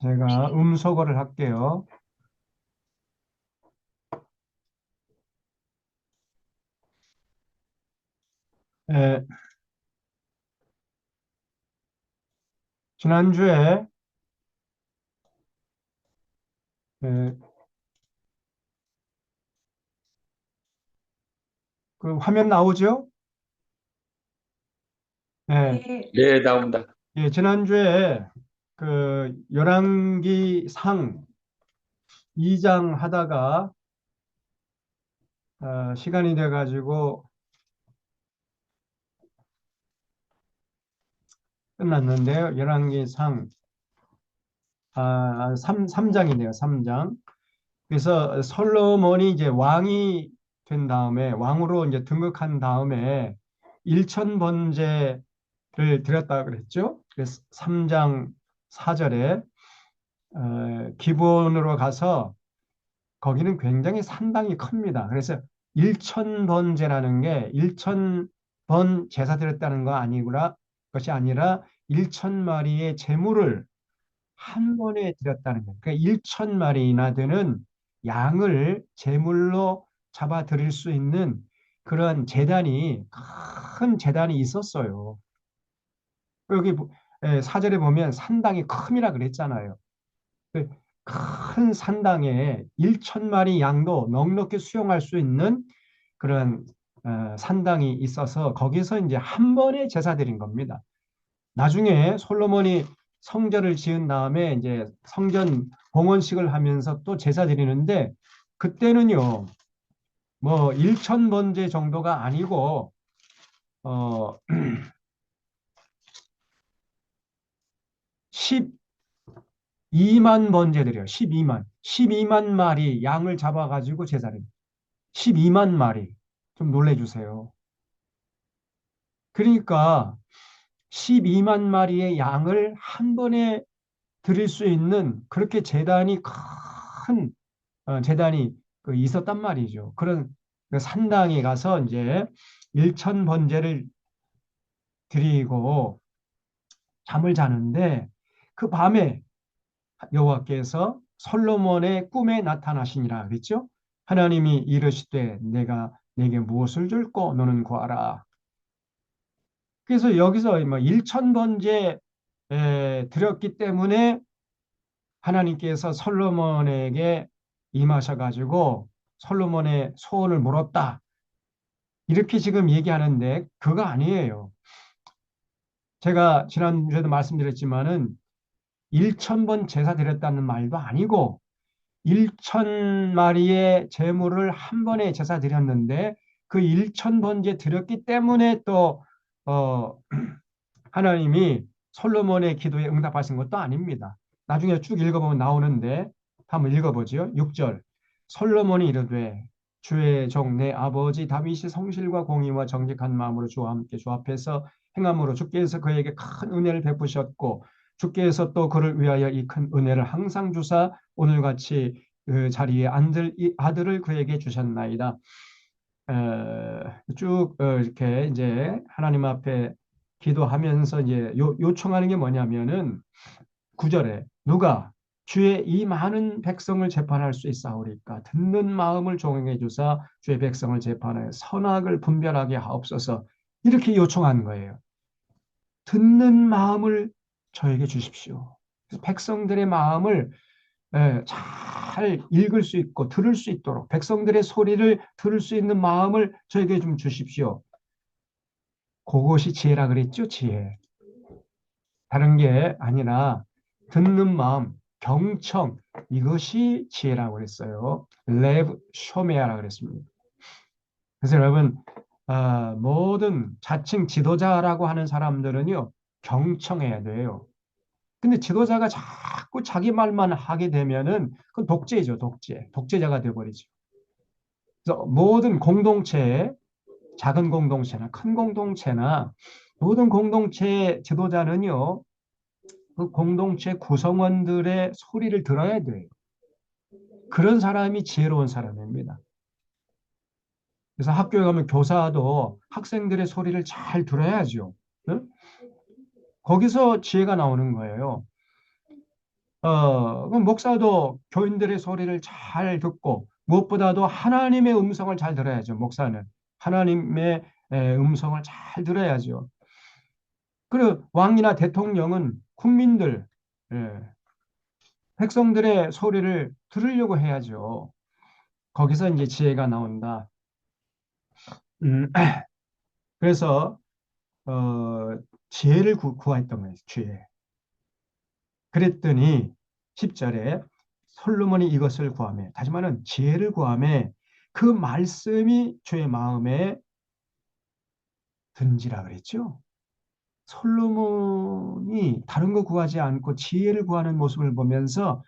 제가 음소거를 할게요. 에, 지난주에 에, 그 화면 나오죠? 네. 네, 나옵니다. 예, 지난주에 그 열왕기 상 2장 하다가 시간이 돼가지고 끝났는데요. 열왕기 상 3장이네요. 3장. 그래서 솔로몬이 이제 왕이 된 다음에 왕으로 이제 등극한 다음에 일천 번제를 드렸다 그랬죠. 그래서 3장 4절에 기본으로 가서 거기는 굉장히 산당이 큽니다. 그래서 일천 번제라는 게 일천 번 제사 드렸다는 거 아니구나 것이 아니라 일천 마리의 제물을 한 번에 드렸다는 거예요. 그러니까 일천 마리나 되는 양을 제물로 잡아 드릴 수 있는 그런 재단이 큰 재단이 있었어요. 여기 사절에 보면 산당이 큼이라 그랬잖아요. 그 큰 산당에 일천 마리 양도 넉넉히 수용할 수 있는 그런 산당이 있어서 거기서 이제 한 번에 제사 드린 겁니다. 나중에 솔로몬이 성전을 지은 다음에 이제 성전 봉헌식을 하면서 또 제사 드리는데 그때는요 뭐 일천 번제 정도가 아니고 어 12만 번제 드려요. 12만 마리 양을 잡아가지고 제사를 12만 마리 좀 놀래주세요. 그러니까 12만 마리의 양을 한 번에 드릴 수 있는 그렇게 재단이 큰 재단이 있었단 말이죠. 그런 그 산당에 가서 이제 일천 번제를 드리고 잠을 자는데 그 밤에 여호와께서 솔로몬의 꿈에 나타나시니라 그랬죠. 하나님이 이르시되 내가 내게 무엇을 줄꼬 너는 구하라. 그래서 여기서 뭐 일천 번제 드렸기 때문에 하나님께서 솔로몬에게 임하셔가지고 솔로몬의 소원을 물었다. 이렇게 지금 얘기하는데 그거 아니에요. 제가 지난주에도 말씀드렸지만은 1,000번 제사 드렸다는 말도 아니고 1천 마리의 제물을 한 번에 제사 드렸는데 그 1,000번째 드렸기 때문에 또 어, 하나님이 솔로몬의 기도에 응답하신 것도 아닙니다. 나중에 쭉 읽어보면 나오는데 한번 읽어보죠. 6절 솔로몬이 이르되 주의 종 내 아버지 다윗이 성실과 공의와 정직한 마음으로 주와 함께 주 앞에서 행함으로 주께서 그에게 큰 은혜를 베푸셨고 주께서 또 그를 위하여 이 큰 은혜를 항상 주사 오늘같이 그 자리에 앉을 이 아들을 그에게 주셨나이다. 쭉 이렇게 이제 하나님 앞에 기도하면서 이제 요청하는 게 뭐냐면은 9절에 누가 주의 이 많은 백성을 재판할 수 있사오리까 듣는 마음을 종용해 주사 주의 백성을 재판하여 선악을 분별하게 하옵소서 이렇게 요청한 거예요. 듣는 마음을 저에게 주십시오. 백성들의 마음을 잘 읽을 수 있고 들을 수 있도록 백성들의 소리를 들을 수 있는 마음을 저에게 좀 주십시오. 그것이 지혜라 그랬죠, 지혜. 다른 게 아니라 듣는 마음, 경청 이것이 지혜라고 그랬어요. 레브 쇼메아라 그랬습니다. 그래서 여러분 모든 자칭 지도자라고 하는 사람들은요 경청해야 돼요. 근데 지도자가 자꾸 자기 말만 하게 되면은 그건 독재죠, 독재. 독재자가 되어버리죠. 그래서 모든 공동체, 작은 공동체나 큰 공동체나 모든 공동체 지도자는요, 그 공동체 구성원들의 소리를 들어야 돼요. 그런 사람이 지혜로운 사람입니다. 그래서 학교에 가면 교사도 학생들의 소리를 잘 들어야죠. 응? 거기서 지혜가 나오는 거예요. 그 목사도 교인들의 소리를 잘 듣고 무엇보다도 하나님의 음성을 잘 들어야죠. 목사는 하나님의 음성을 잘 들어야죠. 그리고 왕이나 대통령은 국민들, 예, 백성들의 소리를 들으려고 해야죠. 거기서 이제 지혜가 나온다. 음, 그래서 지혜를 구했던 거예요. 지혜. 그랬더니 10절에 솔로몬이 이것을 구하며, 다시 말하면 지혜를 구하며 그 말씀이 주의 마음에 든지라 그랬죠. 솔로몬이 다른 거 구하지 않고 지혜를 구하는 모습을 보면서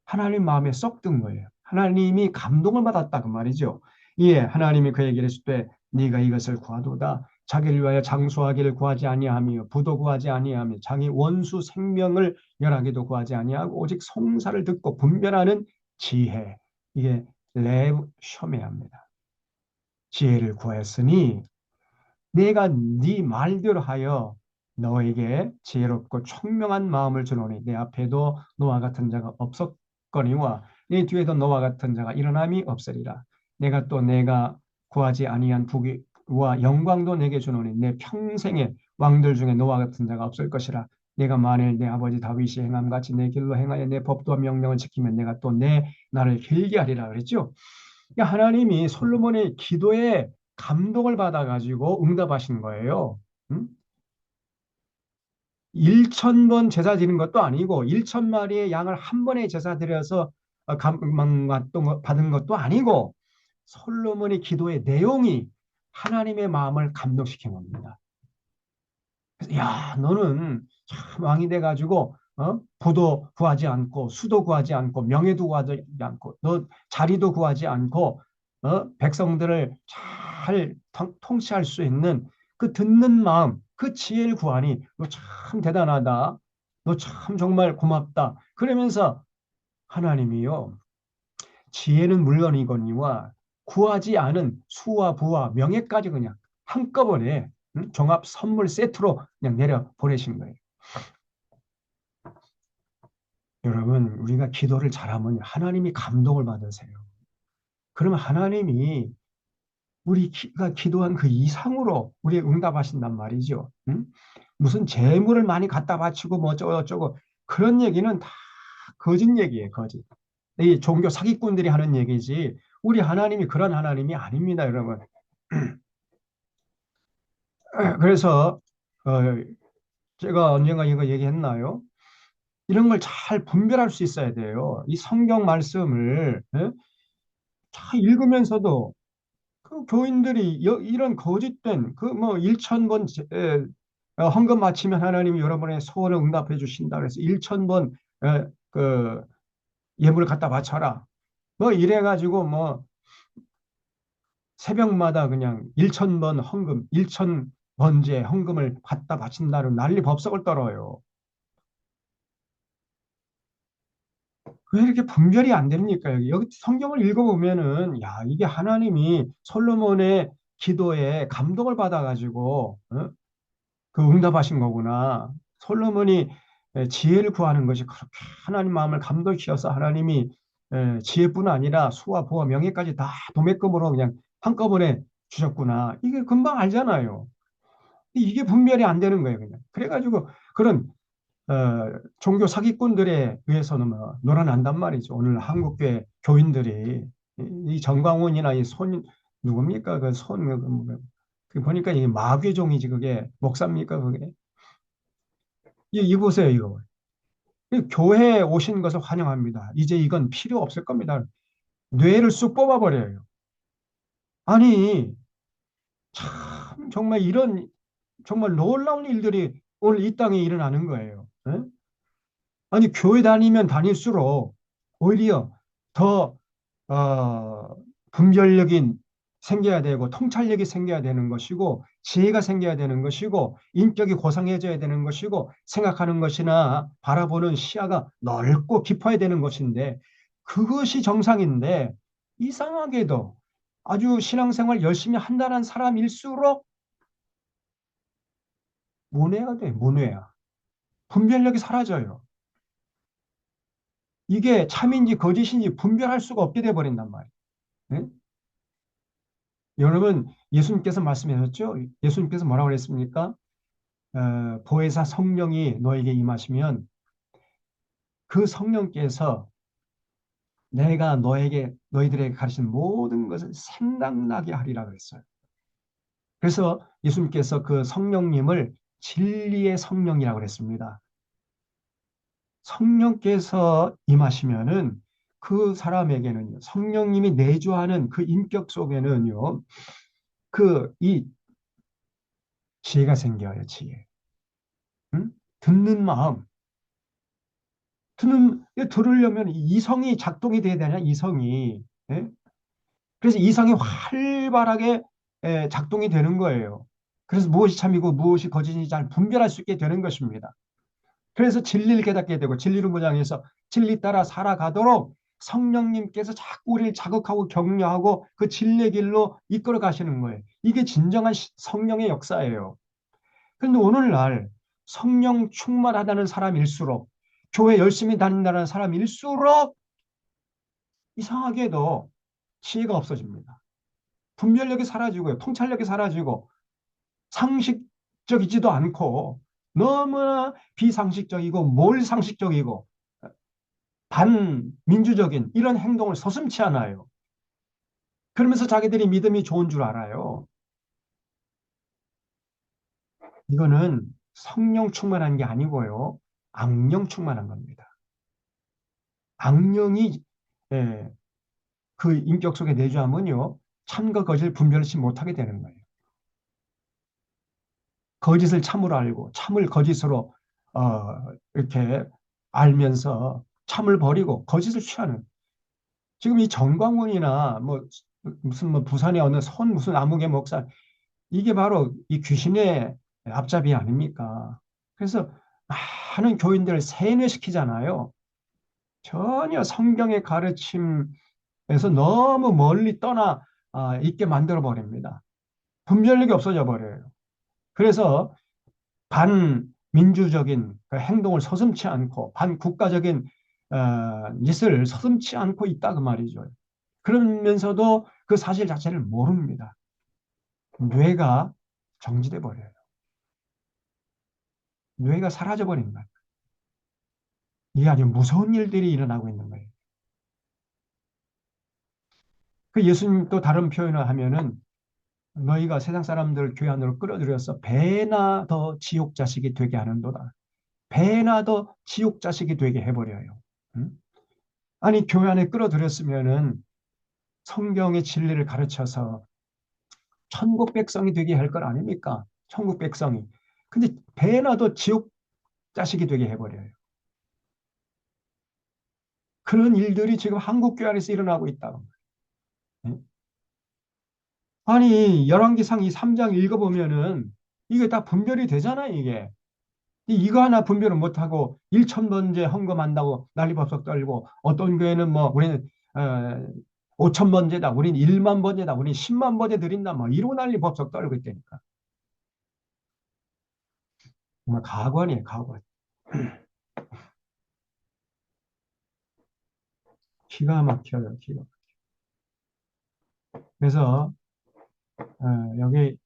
하나님 마음에 쏙 든 거예요. 하나님이 감동을 받았다 그 말이죠. 예, 하나님이 그에게 이르실 때 네가 이것을 구하도다. 자기를 위하여 장수하기를 구하지 아니하며 부도 구하지 아니하며 자기 원수 생명을 멸하기도 구하지 아니하고 오직 송사를 듣고 분별하는 지혜. 이게 레 셔메합니다. 지혜를 구하였으니 내가 네 말대로 하여 너에게 지혜롭고 총명한 마음을 주노니 내 앞에도 너와 같은 자가 없었거니와 내 뒤에도 너와 같은 자가 일어남이 없으리라. 내가 구하지 아니한 부귀와 영광도 내게 주노니 내 평생에 왕들 중에 너와 같은 자가 없을 것이라. 내가 만일 내 아버지 다윗이 행함 같이 내 길로 행하여 내 법도와 명령을 지키면 내가 또 내 나를 길게 하리라 그랬죠. 그러니까 하나님이 솔로몬의 기도에 감동을 받아가지고 응답하신 거예요. 음? 1,000번 제사 드리는 것도 아니고 1,000마리의 양을 한 번에 제사 드려서 감망 받은 것도 아니고 솔로몬의 기도의 내용이 하나님의 마음을 감동시킨 겁니다. 그래서 야, 너는 참 왕이 돼가지고 부도 구하지 않고 수도 구하지 않고 명예도 구하지 않고 너 자리도 구하지 않고 백성들을 잘 통치할 수 있는 그 듣는 마음, 그 지혜를 구하니 너 참 대단하다. 너 참 정말 고맙다. 그러면서 하나님이요. 지혜는 물론이거니와 구하지 않은 수와 부와 명예까지 그냥 한꺼번에 종합 선물 세트로 그냥 내려 보내신 거예요. 여러분, 우리가 기도를 잘하면 하나님이 감동을 받으세요. 그러면 하나님이 우리가 기도한 그 이상으로 우리의 응답하신단 말이죠. 응? 무슨 재물을 많이 갖다 바치고 뭐 어쩌고 그런 얘기는 다 거짓 얘기예요, 거짓. 이 종교 사기꾼들이 하는 얘기지 우리 하나님이 그런 하나님이 아닙니다, 여러분. 그래서 어, 제가 언젠가 이거 얘기했나요? 이런 걸 잘 분별할 수 있어야 돼요. 이 성경 말씀을 잘 읽으면서도 그 교인들이 이런 거짓된 그 뭐 1,000번 헌금 마치면 하나님이 여러분의 소원을 응답해 주신다 그래서 1,000번 그 예물을 갖다 바쳐라. 뭐 이래가지고 뭐 새벽마다 그냥 1,000번 헌금, 1,000번째 헌금을 갖다 바친다는 난리 법석을 떨어요. 왜 이렇게 분별이 안 됩니까? 여기 성경을 읽어보면은, 야, 이게 하나님이 솔로몬의 기도에 감동을 받아가지고, 그 응답하신 거구나. 솔로몬이 지혜를 구하는 것이 그렇게 하나님 마음을 감동시켜서 하나님이 지혜뿐 아니라 수와 부와 명예까지 다 도매금으로 그냥 한꺼번에 주셨구나. 이게 금방 알잖아요. 이게 분별이 안 되는 거예요, 그냥. 그래가지고 그런 종교 사기꾼들에 의해서는 뭐 놀아난단 말이죠. 오늘 한국교회 교인들이 이 정광훈이나 이 손 누굽니까? 그 보니까 이게 마귀종이지 그게 목사입니까 그게? 이 보세요 이거. 이 교회에 오신 것을 환영합니다. 이제 이건 필요 없을 겁니다. 뇌를 쑥 뽑아버려요. 아니 참 정말 이런 정말 놀라운 일들이 오늘 이 땅에 일어나는 거예요. 예? 아니, 교회 다니면 다닐수록 오히려 더, 분별력이 생겨야 되고, 통찰력이 생겨야 되는 것이고, 지혜가 생겨야 되는 것이고, 인격이 고상해져야 되는 것이고, 생각하는 것이나 바라보는 시야가 넓고 깊어야 되는 것인데, 그것이 정상인데, 이상하게도 아주 신앙생활 열심히 한다는 사람일수록 문외가 돼, 문외야. 분별력이 사라져요. 이게 참인지 거짓인지 분별할 수가 없게 돼버린단 말이에요. 네? 여러분, 예수님께서 말씀하셨죠? 예수님께서 뭐라고 그랬습니까? 보혜사 성령이 너에게 임하시면 그 성령께서 내가 너희들에게 가르친 모든 것을 생각나게 하리라 그랬어요. 그래서 예수님께서 그 성령님을 진리의 성령이라고 그랬습니다. 성령께서 임하시면은 그 사람에게는요, 성령님이 내주하는 그 인격 속에는요, 이 지혜가 생겨요, 지혜. 응? 듣는 마음. 들으려면 이성이 작동이 돼야 되냐, 이성이. 예? 그래서 이성이 활발하게 작동이 되는 거예요. 그래서 무엇이 참이고 무엇이 거짓인지 잘 분별할 수 있게 되는 것입니다. 그래서 진리를 깨닫게 되고 진리를 무장해서 진리 따라 살아가도록 성령님께서 자꾸 우리를 자극하고 격려하고 그 진리의 길로 이끌어 가시는 거예요. 이게 진정한 성령의 역사예요. 그런데 오늘날 성령 충만하다는 사람일수록 교회 열심히 다닌다는 사람일수록 이상하게도 지혜가 없어집니다. 분별력이 사라지고요. 통찰력이 사라지고 상식적이지도 않고 너무나 비상식적이고 몰상식적이고 반민주적인 이런 행동을 서슴지 않아요. 그러면서 자기들이 믿음이 좋은 줄 알아요. 이거는 성령 충만한 게 아니고요. 악령 충만한 겁니다. 악령이 예, 그 인격 속에 내주하면요. 참과 거짓을 분별치 못하게 되는 거예요. 거짓을 참으로 알고 참을 거짓으로 이렇게 알면서 참을 버리고 거짓을 취하는 지금 이 정광훈이나 뭐 무슨 뭐 부산의 어느 손 무슨 아무개 목사 이게 바로 이 귀신의 앞잡이 아닙니까? 그래서 많은 교인들을 세뇌시키잖아요. 전혀 성경의 가르침에서 너무 멀리 떠나 있게 만들어 버립니다. 분별력이 없어져 버려요. 그래서 반민주적인 그 행동을 서슴지 않고 반국가적인 짓을 서슴지 않고 있다 그 말이죠. 그러면서도 그 사실 자체를 모릅니다. 뇌가 정지돼 버려요. 뇌가 사라져 버린 거예요. 이게 아주 무서운 일들이 일어나고 있는 거예요. 그 예수님 또 다른 표현을 하면은 너희가 세상 사람들 교회 안으로 끌어들여서 배나 더 지옥 자식이 되게 하는도다. 배나 더 지옥 자식이 되게 해버려요. 응? 아니 교회 안에 끌어들였으면은 성경의 진리를 가르쳐서 천국 백성이 되게 할 것 아닙니까? 천국 백성이. 근데 배나 더 지옥 자식이 되게 해버려요. 그런 일들이 지금 한국 교회 안에서 일어나고 있다. 응? 아니 열왕기상 이 3장 읽어보면은 이게 다 분별이 되잖아 이게. 이거 하나 분별을 못하고 1,000번째 헌금한다고 난리법석 떨고 어떤 교회는 뭐 우리는 5,000번째다 우리는 1만 번째다 우리는 10만 번째 드린다 뭐 이러고 난리법석 떨고 있다니까. 정말 가관이에요 가관. 기가 막혀요 기가. 그래서 여기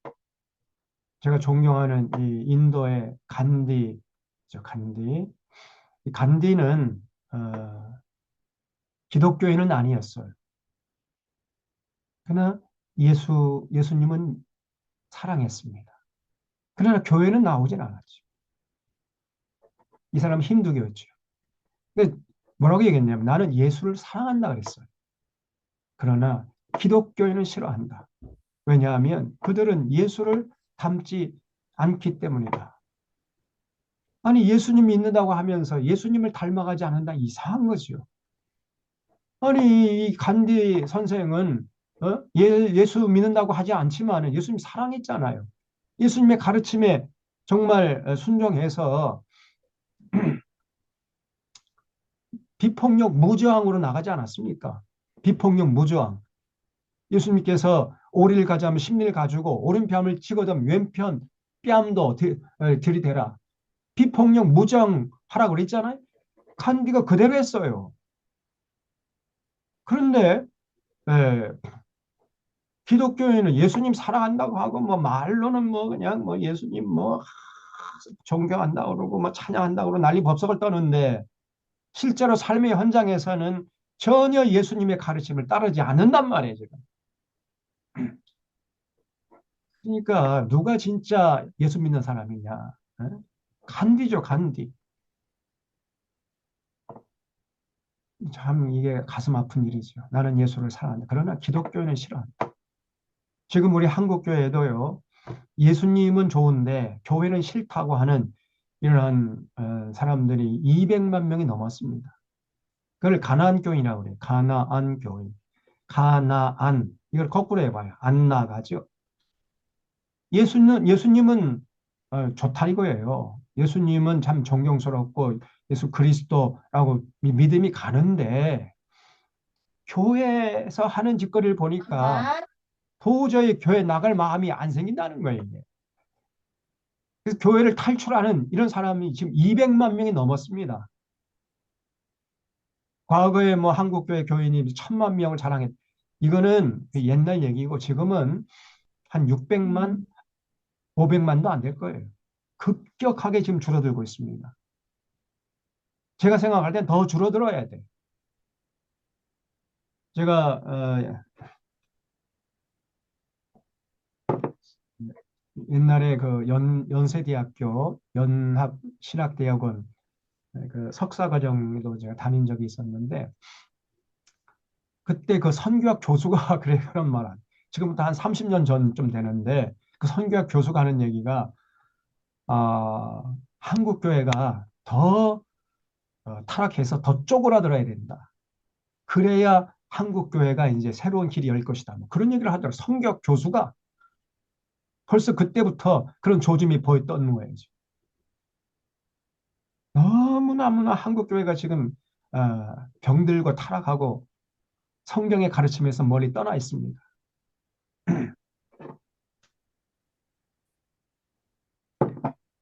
제가 존경하는 이 인도의 간디 간디 이 간디는 기독교인은 아니었어요. 그러나 예수님은 사랑했습니다. 그러나 교회는 나오진 않았죠. 이 사람은 힌두교였죠. 근데 뭐라고 얘기했냐면 나는 예수를 사랑한다 그랬어요. 그러나 기독교인은 싫어한다. 왜냐하면 그들은 예수를 닮지 않기 때문이다. 아니 예수님 믿는다고 하면서 예수님을 닮아가지 않는다 이상한 거죠. 아니 이 간디 선생은 예수 믿는다고 하지 않지만 예수님 사랑했잖아요. 예수님의 가르침에 정말 순종해서 비폭력 무저항으로 나가지 않았습니까? 비폭력 무저항. 예수님께서 오리를 가져가면 십리를 가지고 오른뺨을 찍어도 왼편 뺨도 들이대라. 비폭력 무정 하라고 그랬잖아요. 간디가 그대로 했어요. 그런데 예, 기독교에는 예수님 사랑한다고 하고 뭐 말로는 뭐 그냥 뭐 예수님 뭐 존경한다고 그러고 뭐 찬양한다고 그러고 난리 법석을 떠는데 실제로 삶의 현장에서는 전혀 예수님의 가르침을 따르지 않는단 말이에요, 지금. 그러니까 누가 진짜 예수 믿는 사람이냐? 어? 간디죠, 간디. 참 이게 가슴 아픈 일이죠. 나는 예수를 사랑한다. 그러나 기독교는 싫어한다. 지금 우리 한국 교회도요. 예수님은 좋은데 교회는 싫다고 하는 이러한 사람들이 200만 명이 넘었습니다. 그걸 가나안 교인이라고 그래요. 가나안 교인. 가나안. 이걸 거꾸로 해봐요. 안 나가죠. 예수님은 좋다 이거예요. 예수님은 참 존경스럽고 예수 그리스도라고 믿음이 가는데 교회에서 하는 짓거리를 보니까 도저히 교회 나갈 마음이 안 생긴다는 거예요. 이게. 그래서 교회를 탈출하는 이런 사람이 지금 200만 명이 넘었습니다. 과거에 뭐 한국교회 교인이 1000만 명을 자랑했. 이거는 옛날 얘기고 지금은 한 600만, 500만도 안 될 거예요. 급격하게 지금 줄어들고 있습니다. 제가 생각할 땐 더 줄어들어야 돼. 제가 옛날에 그 연세대학교 연합신학대학원 그 석사과정도 제가 다닌 적이 있었는데 그때 그 선교학 교수가 그래 그런 말 지금부터 한 30년 전쯤 되는데 그 선교학 교수가 하는 얘기가 한국 교회가 더 타락해서 더 쪼그라들어야 된다. 그래야 한국 교회가 이제 새로운 길이 열 것이다. 뭐 그런 얘기를 하더라고요. 성격 교수가 벌써 그때부터 그런 조짐이 보였던 거예요. 너무나 한국 교회가 지금 병들고 타락하고 성경의 가르침에서 멀리 떠나 있습니다.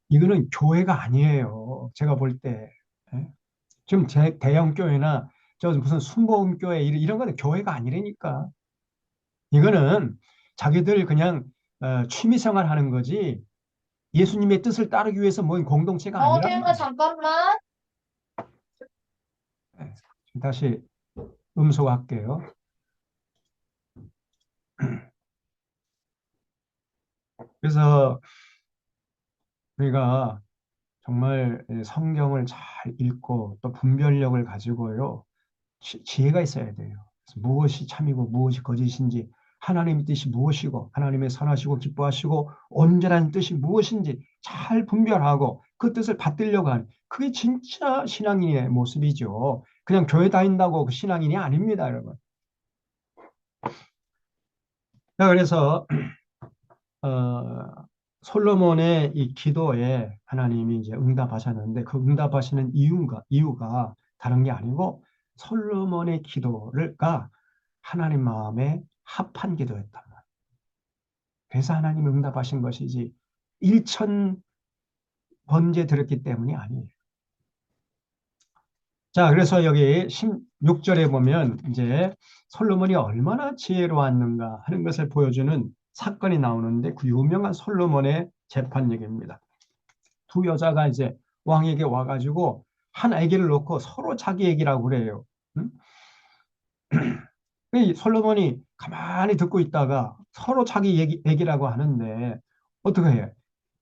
이거는 교회가 아니에요. 제가 볼 때. 예? 지금 대형 교회나 저 무슨 순복음 교회 이런 거는 교회가 아니라니까. 이거는 자기들 그냥 취미 생활 하는 거지 예수님의 뜻을 따르기 위해서 모인 공동체가 아니란 대가 말이에요. 잠깐만. 예. 다시 음소할게요. 그래서 우리가 정말 성경을 잘 읽고 또 분별력을 가지고요. 지혜가 있어야 돼요. 그래서 무엇이 참이고 무엇이 거짓인지 하나님의 뜻이 무엇이고 하나님의 선하시고 기뻐하시고 온전한 뜻이 무엇인지 잘 분별하고 그 뜻을 받들려고 하는 그게 진짜 신앙인의 모습이죠. 그냥 교회 다닌다고 그 신앙인이 아닙니다, 여러분. 자, 그래서 솔로몬의 이 기도에 하나님이 이제 응답하셨는데 그 응답하시는 이유가 다른 게 아니고 솔로몬의 기도가 하나님 마음에 합한 기도였단 말이에요. 그래서 하나님이 응답하신 것이지 1천 번제 드렸기 때문이 아니에요. 자, 그래서 여기 16절에 보면 이제 솔로몬이 얼마나 지혜로웠는가 하는 것을 보여주는 사건이 나오는데 그 유명한 솔로몬의 재판 얘기입니다. 두 여자가 이제 왕에게 와가지고 한 아기를 놓고 서로 자기 얘기라고 그래요. 응? 이 솔로몬이 가만히 듣고 있다가 서로 자기 얘기라고 하는데 어떻게 해?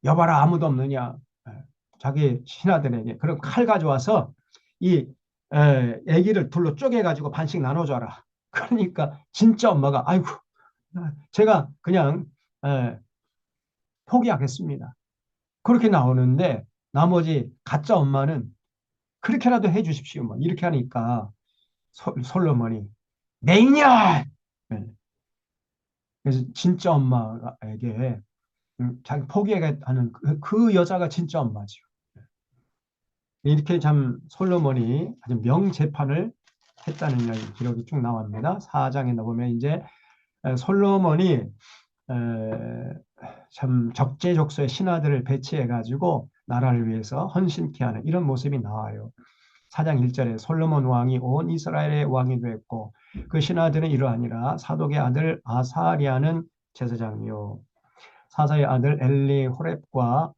여봐라 아무도 없느냐? 예, 자기 신하들에게 그럼 칼 가져와서 이 아기를 둘로 쪼개가지고 반씩 나눠줘라. 그러니까 진짜 엄마가 아이고 제가 그냥 에, 포기하겠습니다. 그렇게 나오는데 나머지 가짜 엄마는 그렇게라도 해주십시오. 뭐 이렇게 하니까 솔로몬이 맹년! 네. 그래서 진짜 엄마에게 자기 포기하는 그 여자가 진짜 엄마죠. 이렇게 참 솔로몬이 아주 명재판을 했다는 기록이 쭉 나옵니다. 4장에 보면 이제 솔로몬이 참 적재적소의 신하들을 배치해 가지고 나라를 위해서 헌신케 하는 이런 모습이 나와요. 4장 1절에 솔로몬 왕이 온 이스라엘의 왕이 되었고 그 신하들은 이러하니라. 사독의 아들 아사리아는 제사장이요 사사의 아들 엘리 호렙과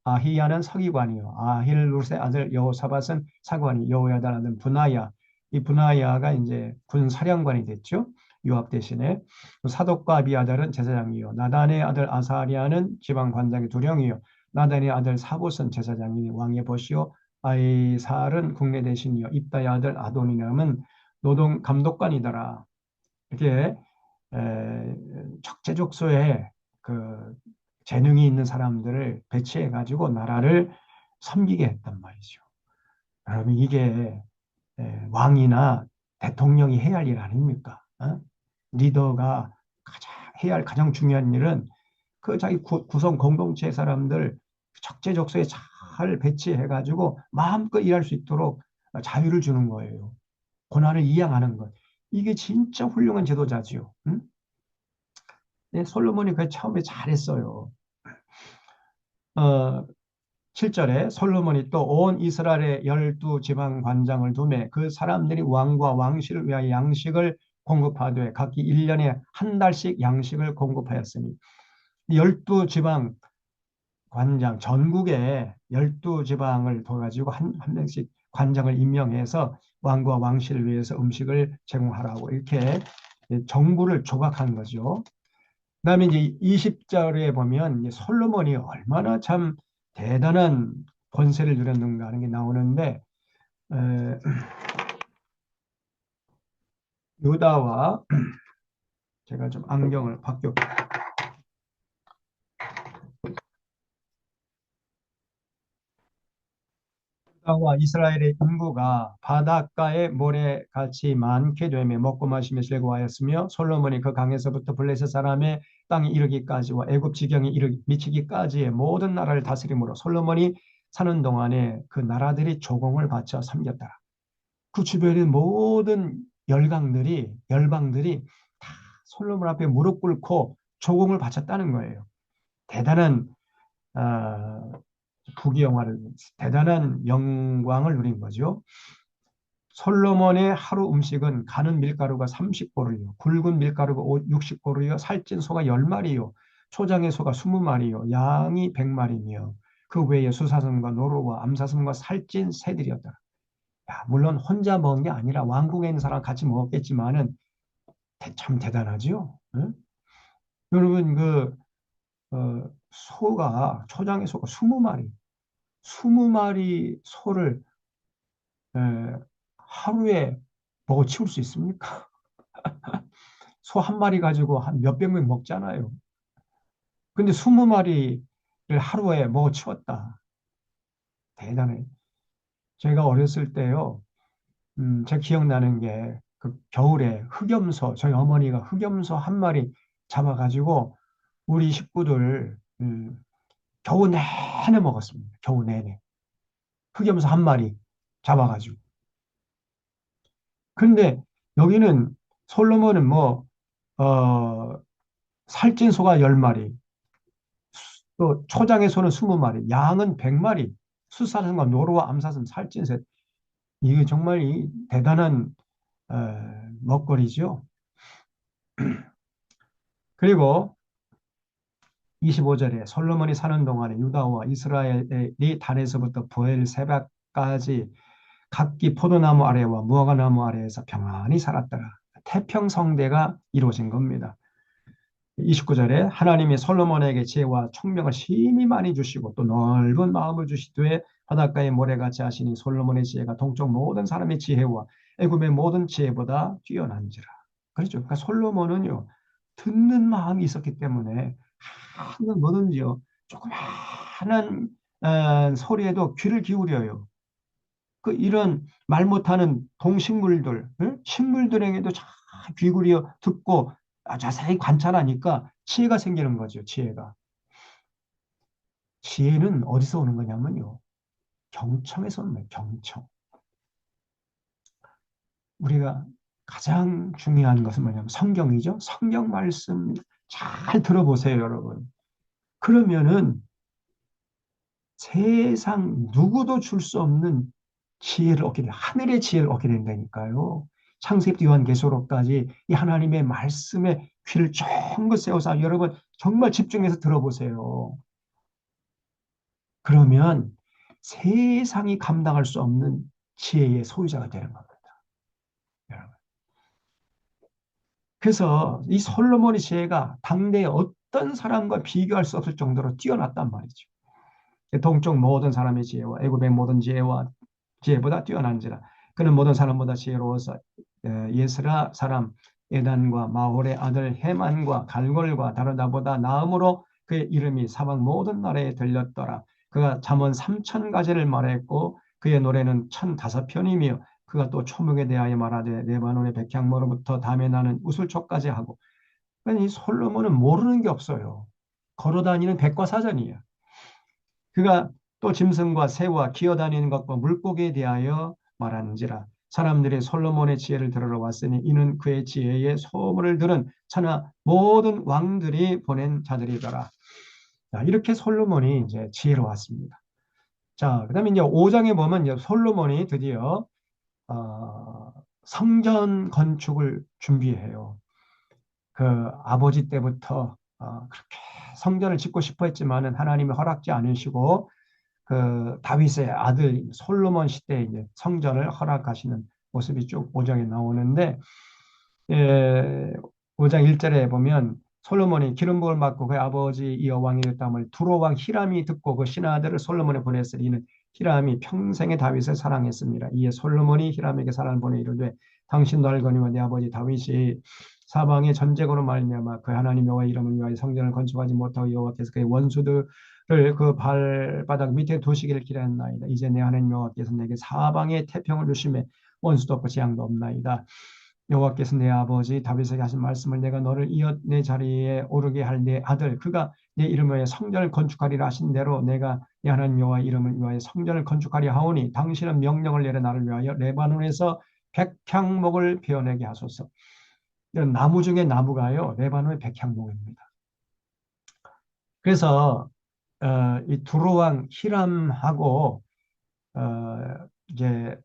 아히야는 서기관이요 아힐룻의 아들 여호사밧은 사관이 여호야다 아들 분하야 이 분하야가 이제 군 사령관이 됐죠. 요압 대신에 사독과 아비아달은 제사장이요 나단의 아들 아사리아는 지방 관장의 두령이요 나단의 아들 사봇은 제사장이니 왕의 보시오 아이살은 국내 대신이요 입다의 아들 아도니람은 노동 감독관이더라. 이렇게 적재적소에 그 재능이 있는 사람들을 배치해 가지고 나라를 섬기게 했단 말이죠. 그러면 이게 왕이나 대통령이 해야 할 일 아닙니까? 어? 리더가 해야 할 가장 중요한 일은 그 자기 구성 공동체 사람들 적재적소에 잘 배치해 가지고 마음껏 일할 수 있도록 자유를 주는 거예요. 고난을 이양하는 것. 이게 진짜 훌륭한 제도자지요. 응? 네, 솔로몬이 그 처음에 잘했어요. 어, 7절에 솔로몬이 또 온 이스라엘의 12지방 관장을 두매 그 사람들이 왕과 왕실을 위하여 양식을 공급하되 각기 1년에 한 달씩 양식을 공급하였으니 12지방 관장 전국에 12지방을 둬가지고 한 명씩 관장을 임명해서 왕과 왕실을 위해서 음식을 제공하라고 이렇게 정부를 조각한 거죠. 그다음에 이제 20절에 보면 이제 솔로몬이 얼마나 참 대단한 권세를 누렸는가 하는 게 나오는데 에, 유다와 제가 좀 안경을 바뀌어 유다와 이스라엘의 인구가 바닷가의 모래같이 많게 되며 먹고 마시며 즐거워하였으며 솔로몬이 그 강에서부터 블레셋 사람의 땅에 이르기까지와 애굽 지경에 미치기까지의 모든 나라를 다스림으로 솔로몬이 사는 동안에 그 나라들이 조공을 바쳐 섬겼다. 그 주변의 모든 열방들이 다 솔로몬 앞에 무릎 꿇고 조공을 바쳤다는 거예요. 대단한 어, 부귀영화를 대단한 영광을 누린 거죠. 솔로몬의 하루 음식은 가는 밀가루가 30보루요, 굵은 밀가루가 60보루요, 살찐 소가 10마리요, 초장의 소가 20마리요, 양이 100마리며 그 외에 수사슴과 노루와 암사슴과 살찐 새들이었다. 야, 물론 혼자 먹은 게 아니라 왕궁에 있는 사람 같이 먹었겠지만은 참 대단하죠. 응? 여러분 소가 초장의 소가 20마리, 20마리 소를 에, 하루에 먹어 치울 수 있습니까? 소 한 마리 가지고 한 몇백 명 먹잖아요. 근데 20마리를 하루에 먹어 치웠다. 대단해. 제가 어렸을 때요. 제가 기억나는 게 그 겨울에 흑염소, 저희 어머니가 흑염소 한 마리 잡아가지고 우리 식구들 겨우 내내 먹었습니다. 겨우 내내. 흑염소 한 마리 잡아가지고. 근데 여기는 솔로몬은 어, 살찐 소가 10마리, 또 초장의 소는 20마리, 양은 100마리, 수사슴과 노루와 암사슴, 살찐 새. 이게 정말 이 대단한 먹거리죠. 그리고 25절에 솔로몬이 사는 동안에 유다와 이스라엘이 단에서부터 브엘세바까지 각기 포도나무 아래와 무화과나무 아래에서 평안히 살았더라. 태평성대가 이루어진 겁니다. 29절에 하나님이 솔로몬에게 지혜와 총명을 심히 많이 주시고 또 넓은 마음을 주시되 바닷가의 모래같이 하시니 솔로몬의 지혜가 동쪽 모든 사람의 지혜와 애굽의 모든 지혜보다 뛰어난지라. 그렇죠. 그러니까 솔로몬은요 듣는 마음이 있었기 때문에 하는 뭐든지요 조그마한 소리에도 귀를 기울여요. 그 이런 말 못하는 동식물들, 응? 식물들에게도 잘 귀 기울여 듣고 자세히 관찰하니까 지혜가 생기는 거죠. 지혜가. 지혜는 어디서 오는 거냐면요. 경청에서 오는 거예요. 경청. 우리가 가장 중요한 것은 뭐냐면 성경이죠. 성경 말씀 잘 들어보세요, 여러분. 그러면은 세상 누구도 줄 수 없는 지혜를 얻게 돼. 하늘의 지혜를 얻게 된다니까요. 창세기부터 요한계시록까지 이 하나님의 말씀에 귀를 쫑긋 세워서 여러분 정말 집중해서 들어보세요. 그러면 세상이 감당할 수 없는 지혜의 소유자가 되는 겁니다. 여러분. 그래서 이 솔로몬의 지혜가 당대의 어떤 사람과 비교할 수 없을 정도로 뛰어났단 말이죠. 동쪽 모든 사람의 지혜와 애굽의 모든 지혜보다 뛰어난지라. 그는 모든 사람보다 지혜로워서 예스라 사람 에단과 마홀의 아들 헤만과 갈골과 다르다보다 나음으로 그의 이름이 사방 모든 나라에 들렸더라. 그가 잠언 3,000가지를 말했고 그의 노래는 1,005편이며 그가 또 초목에 대하여 말하되 레바논의 백향목으로부터 담에 나는 우슬초까지 하고. 그러니까 이 솔로몬은 모르는 게 없어요. 걸어다니는 백과사전이에요. 그가 또 짐승과 새와 기어다니는 것과 물고기에 대하여 말하는지라. 사람들이 솔로몬의 지혜를 들으러 왔으니 이는 그의 지혜의 소문을 들은 천하 모든 왕들이 보낸 자들이더라. 자, 이렇게 솔로몬이 이제 지혜로 왔습니다. 자, 그다음에 이제 5장에 보면 이제 솔로몬이 드디어 성전 건축을 준비해요. 그 아버지 때부터 그렇게 성전을 짓고 싶어 했지만은 하나님이 허락지 않으시고 그 다윗의 아들 솔로몬 시대에 이제 성전을 허락하시는 모습이 쭉 5장에 나오는데, 예, 5장 1절에 보면 솔로몬이 기름 부음을 받고 그의 아버지 이어 왕이 됐다함을 두로 왕 히람이 듣고 그 신하들을 솔로몬에 보냈으니 이는 히람이 평생에 다윗을 사랑했습니다. 이에 솔로몬이 히람에게 사랑을 보내 이르되 당신도 알거니와 내 아버지 다윗이 사방의 전쟁으로 말미암아 그 하나님 여호와의 이름을 위하여 성전을 건축하지 못하고 여호와께서 그의 원수들을 그 발바닥 밑에 두시기를 기대했나이다. 이제 내 하나님 여호와께서 내게 사방의 태평을 주심에 원수도 없고 재앙도 없나이다. 여호와께서 내 아버지 다윗에게 하신 말씀을 내가 너를 이어 내 자리에 오르게 할 내 아들 그가 내 이름을 위하여 성전을 건축하리라 하신 대로 내가 내 하나님 여호와의 이름을 위하여 성전을 건축하리 하오니 당신은 명령을 내려 나를 위하여 레바논에서 백향목을 베어내게 하소서. 이런 나무 중에 나무가요 레바논의 백향목입니다. 그래서 이 두로왕 히람하고 이제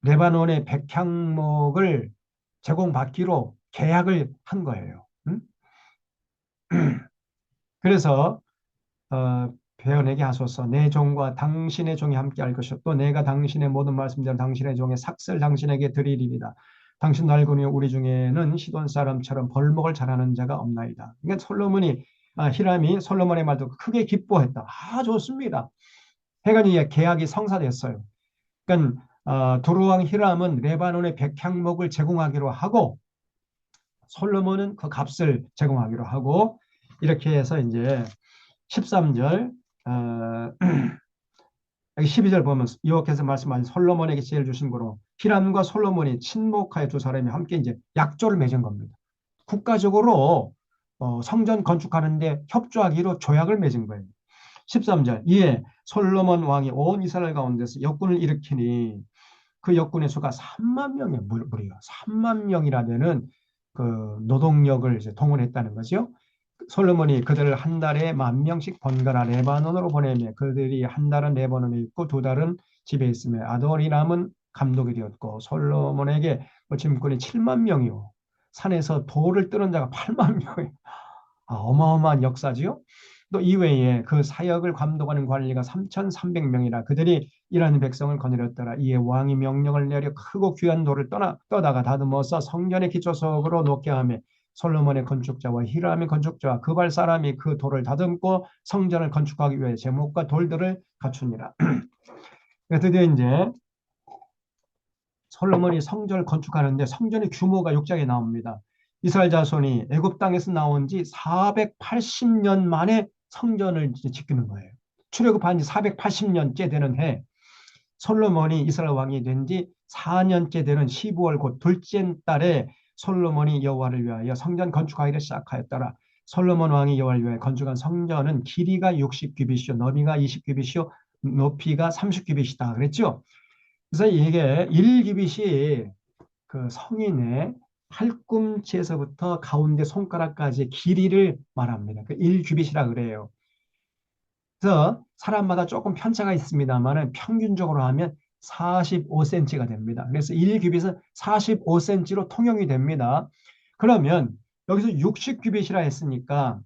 레바논의 백향목을 제공받기로 계약을 한 거예요. 응? 그래서 베어내게 하소서. 내 종과 당신의 종이 함께 할 것이요 또 내가 당신의 모든 말씀대로 당신의 종의 삭슬 당신에게 드리리이다. 당신도 알거니 우리 중에는 시돈 사람처럼 벌목을 잘하는 자가 없나이다. 그러니까 히람이 솔로몬의 말도 크게 기뻐했다. 좋습니다. 해가지고 계약이 성사됐어요. 그러니까 두루왕 히람은 레바논의 백향목을 제공하기로 하고 솔로몬은 그 값을 제공하기로 하고 이렇게 해서 이제 13절 12절 보면 여호와께서 말씀하신 솔로몬에게 지혜를 주신 거로 히람과 솔로몬이 친목하여 두 사람이 함께 이제 약조를 맺은 겁니다. 국가적으로 성전 건축하는데 협조하기로 조약을 맺은 거예요. 13절 이에 솔로몬 왕이 온 이스라엘 가운데서 역군을 일으키니 그 역군의 수가 3만 명의 무리가 3만 명이라면은 그 노동력을 이제 동원했다는 거죠. 솔로몬이 그들을 한 달에 10,000명씩 번갈아 레바논으로 보내며 그들이 한 달은 레바논에 있고 두 달은 집에 있으며 아도니람은 감독이 되었고 솔로몬에게 짐꾼이 7만 명이요 산에서 돌을 뜨는 자가 8만 명이요. 어마어마한 역사지요. 또 이외에 그 사역을 감독하는 관리가 3,300명이라 그들이 일하는 백성을 거느렸더라. 이에 왕이 명령을 내려 크고 귀한 돌을 떠다가 다듬어서 성전의 기초석으로 놓게 하며 솔로몬의 건축자와 히람의 건축자와 그발 사람이 그 돌을 다듬고 성전을 건축하기 위해 제목과 돌들을 갖추니라. 드디어 이제 솔로몬이 성전을 건축하는데 성전의 규모가 6장에 나옵니다. 이스라엘 자손이 애굽 땅에서 나온 지 480년 만에 성전을 이제 짓는 거예요. 출애굽한 지 480년째 되는 해 솔로몬이 이스라엘 왕이 된 지 4년째 되는 12월 곧 둘째 달에 솔로몬이 여호와를 위하여 성전 건축하기를 시작하였더라. 솔로몬 왕이 여호와를 위하여 건축한 성전은 길이가 60규빗이요 너비가 20규빗이요 높이가 30규빗이다 그랬죠. 그래서 이게 1규빗이 그 성인의 팔꿈치에서부터 가운데 손가락까지 길이를 말합니다. 그 1규빗이라 그래요. 그래서 사람마다 조금 편차가 있습니다만은 평균적으로 하면 45cm가 됩니다. 그래서 1규빗은 45cm로 통용이 됩니다. 그러면 여기서 60규빗이라 했으니까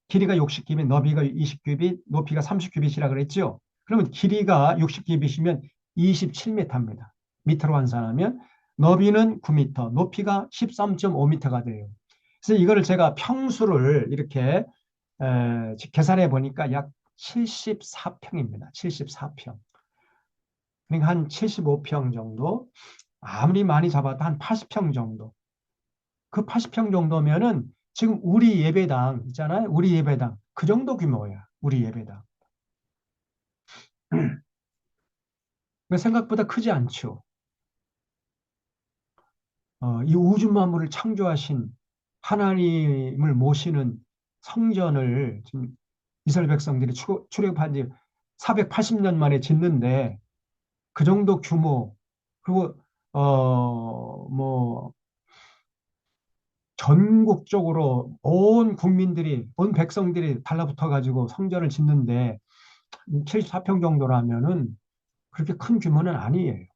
길이가 60규빗, 너비가 20규빗, 높이가 30규빗이라 그랬죠. 그러면 길이가 60규빗이면 27m입니다. 미터로 환산하면 너비는 9m, 높이가 13.5m가 돼요. 그래서 이거를 제가 평수를 이렇게 계산해 보니까 약 74평입니다. 74평. 그러니까 한 75평 정도, 아무리 많이 잡아도 한 80평 정도. 그 80평 정도면은 지금 우리 예배당 있잖아요. 우리 예배당. 그 정도 규모야. 우리 예배당. 생각보다 크지 않죠. 이 우주 만물을 창조하신 하나님을 모시는 성전을 지금 이스라엘 백성들이 출애굽한 지 480년 만에 짓는데 그 정도 규모, 그리고 뭐 전국적으로 온 국민들이, 온 백성들이 달라붙어 가지고 성전을 짓는데 74평 정도라면은 그렇게 큰 규모는 아니에요.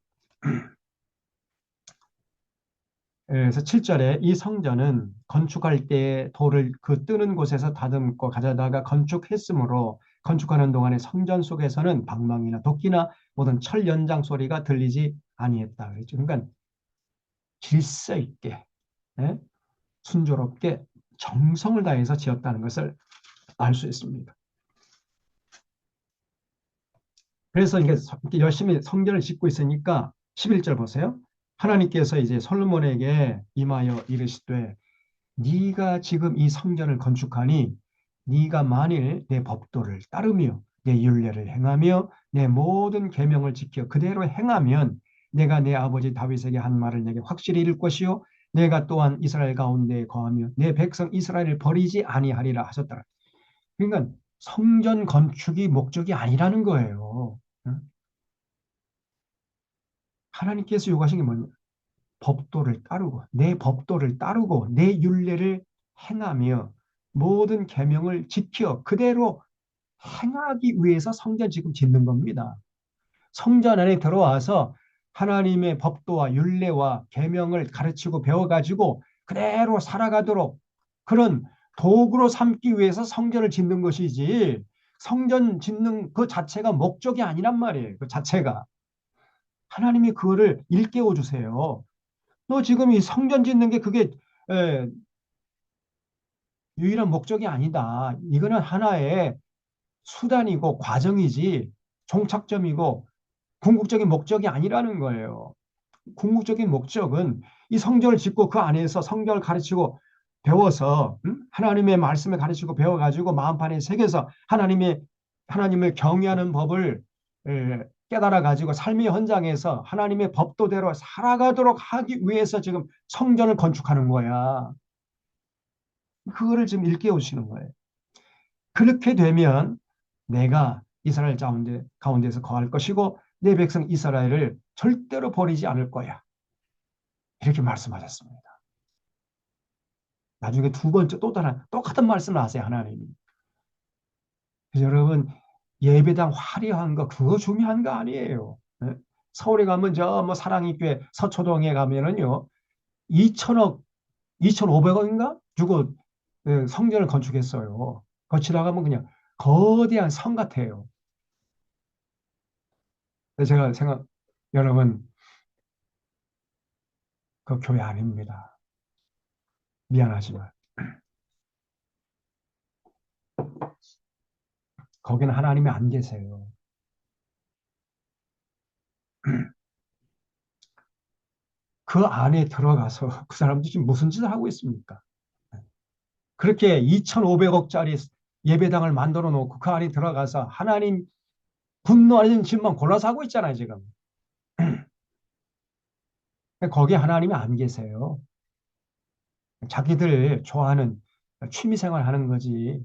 그래서 7절에 이 성전은 건축할 때 돌을 그 뜨는 곳에서 다듬고 가져다가 건축했으므로 건축하는 동안에 성전 속에서는 방망이나 도끼나 모든 철 연장 소리가 들리지 아니했다. 그랬죠. 그러니까 질서 있게, 예? 순조롭게 정성을 다해서 지었다는 것을 알 수 있습니다. 그래서 이게 열심히 성전을 짓고 있으니까 11절 보세요. 하나님께서 이제 솔로몬에게 임하여 이르시되 네가 지금 이 성전을 건축하니 네가 만일 내 법도를 따르며 내 율례를 행하며 내 모든 계명을 지켜 그대로 행하면 내가 내 아버지 다윗에게 한 말을 내게 확실히 이룰 것이요 내가 또한 이스라엘 가운데 거하며 내 백성 이스라엘을 버리지 아니하리라 하셨더라. 그러니까 성전 건축이 목적이 아니라는 거예요. 하나님께서 요구하신 게 뭐냐? 법도를 따르고 내 법도를 따르고 내 율례를 행하며 모든 계명을 지켜 그대로 행하기 위해서 성전 지금 짓는 겁니다. 성전 안에 들어와서 하나님의 법도와 율례와 계명을 가르치고 배워가지고 그대로 살아가도록 그런 도구로 삼기 위해서 성전을 짓는 것이지 성전 짓는 그 자체가 목적이 아니란 말이에요. 그 자체가. 하나님이 그거를 일깨워 주세요. 너 지금 이 성전 짓는 게 그게 에, 유일한 목적이 아니다. 이거는 하나의 수단이고 과정이지 종착점이고 궁극적인 목적이 아니라는 거예요. 궁극적인 목적은 이 성전을 짓고 그 안에서 성경을 가르치고 배워서 하나님의 말씀을 가르치고 배워가지고 마음판에 새겨서 하나님을 경외하는 법을 깨달아 가지고 삶의 현장에서 하나님의 법도대로 살아가도록 하기 위해서 지금 성전을 건축하는 거야. 그거를 지금 일깨우시는 거예요. 그렇게 되면 내가 이스라엘 가운데서 거할 것이고 내 백성 이스라엘을 절대로 버리지 않을 거야. 이렇게 말씀하셨습니다. 나중에 두 번째 또 다른 똑같은 말씀을 하세요. 하나님이. 그래서 여러분 예배당 화려한 거 그거 중요한 거 아니에요. 네? 서울에 가면 저 뭐 사랑의교회 서초동에 가면은요 2천억 2,500억인가 주고 성전을 건축했어요. 거 지나가면 그냥 거대한 성 같아요. 제가 여러분 그 교회 아닙니다. 미안하지만 거기는 하나님이 안 계세요. 그 안에 들어가서 그 사람들이 지금 무슨 짓을 하고 있습니까? 그렇게 2,500억짜리 예배당을 만들어 놓고 그 안에 들어가서 하나님 분노하는 짓만 골라서 하고 있잖아요, 지금. 거기에 하나님이 안 계세요. 자기들 좋아하는 취미생활 하는 거지.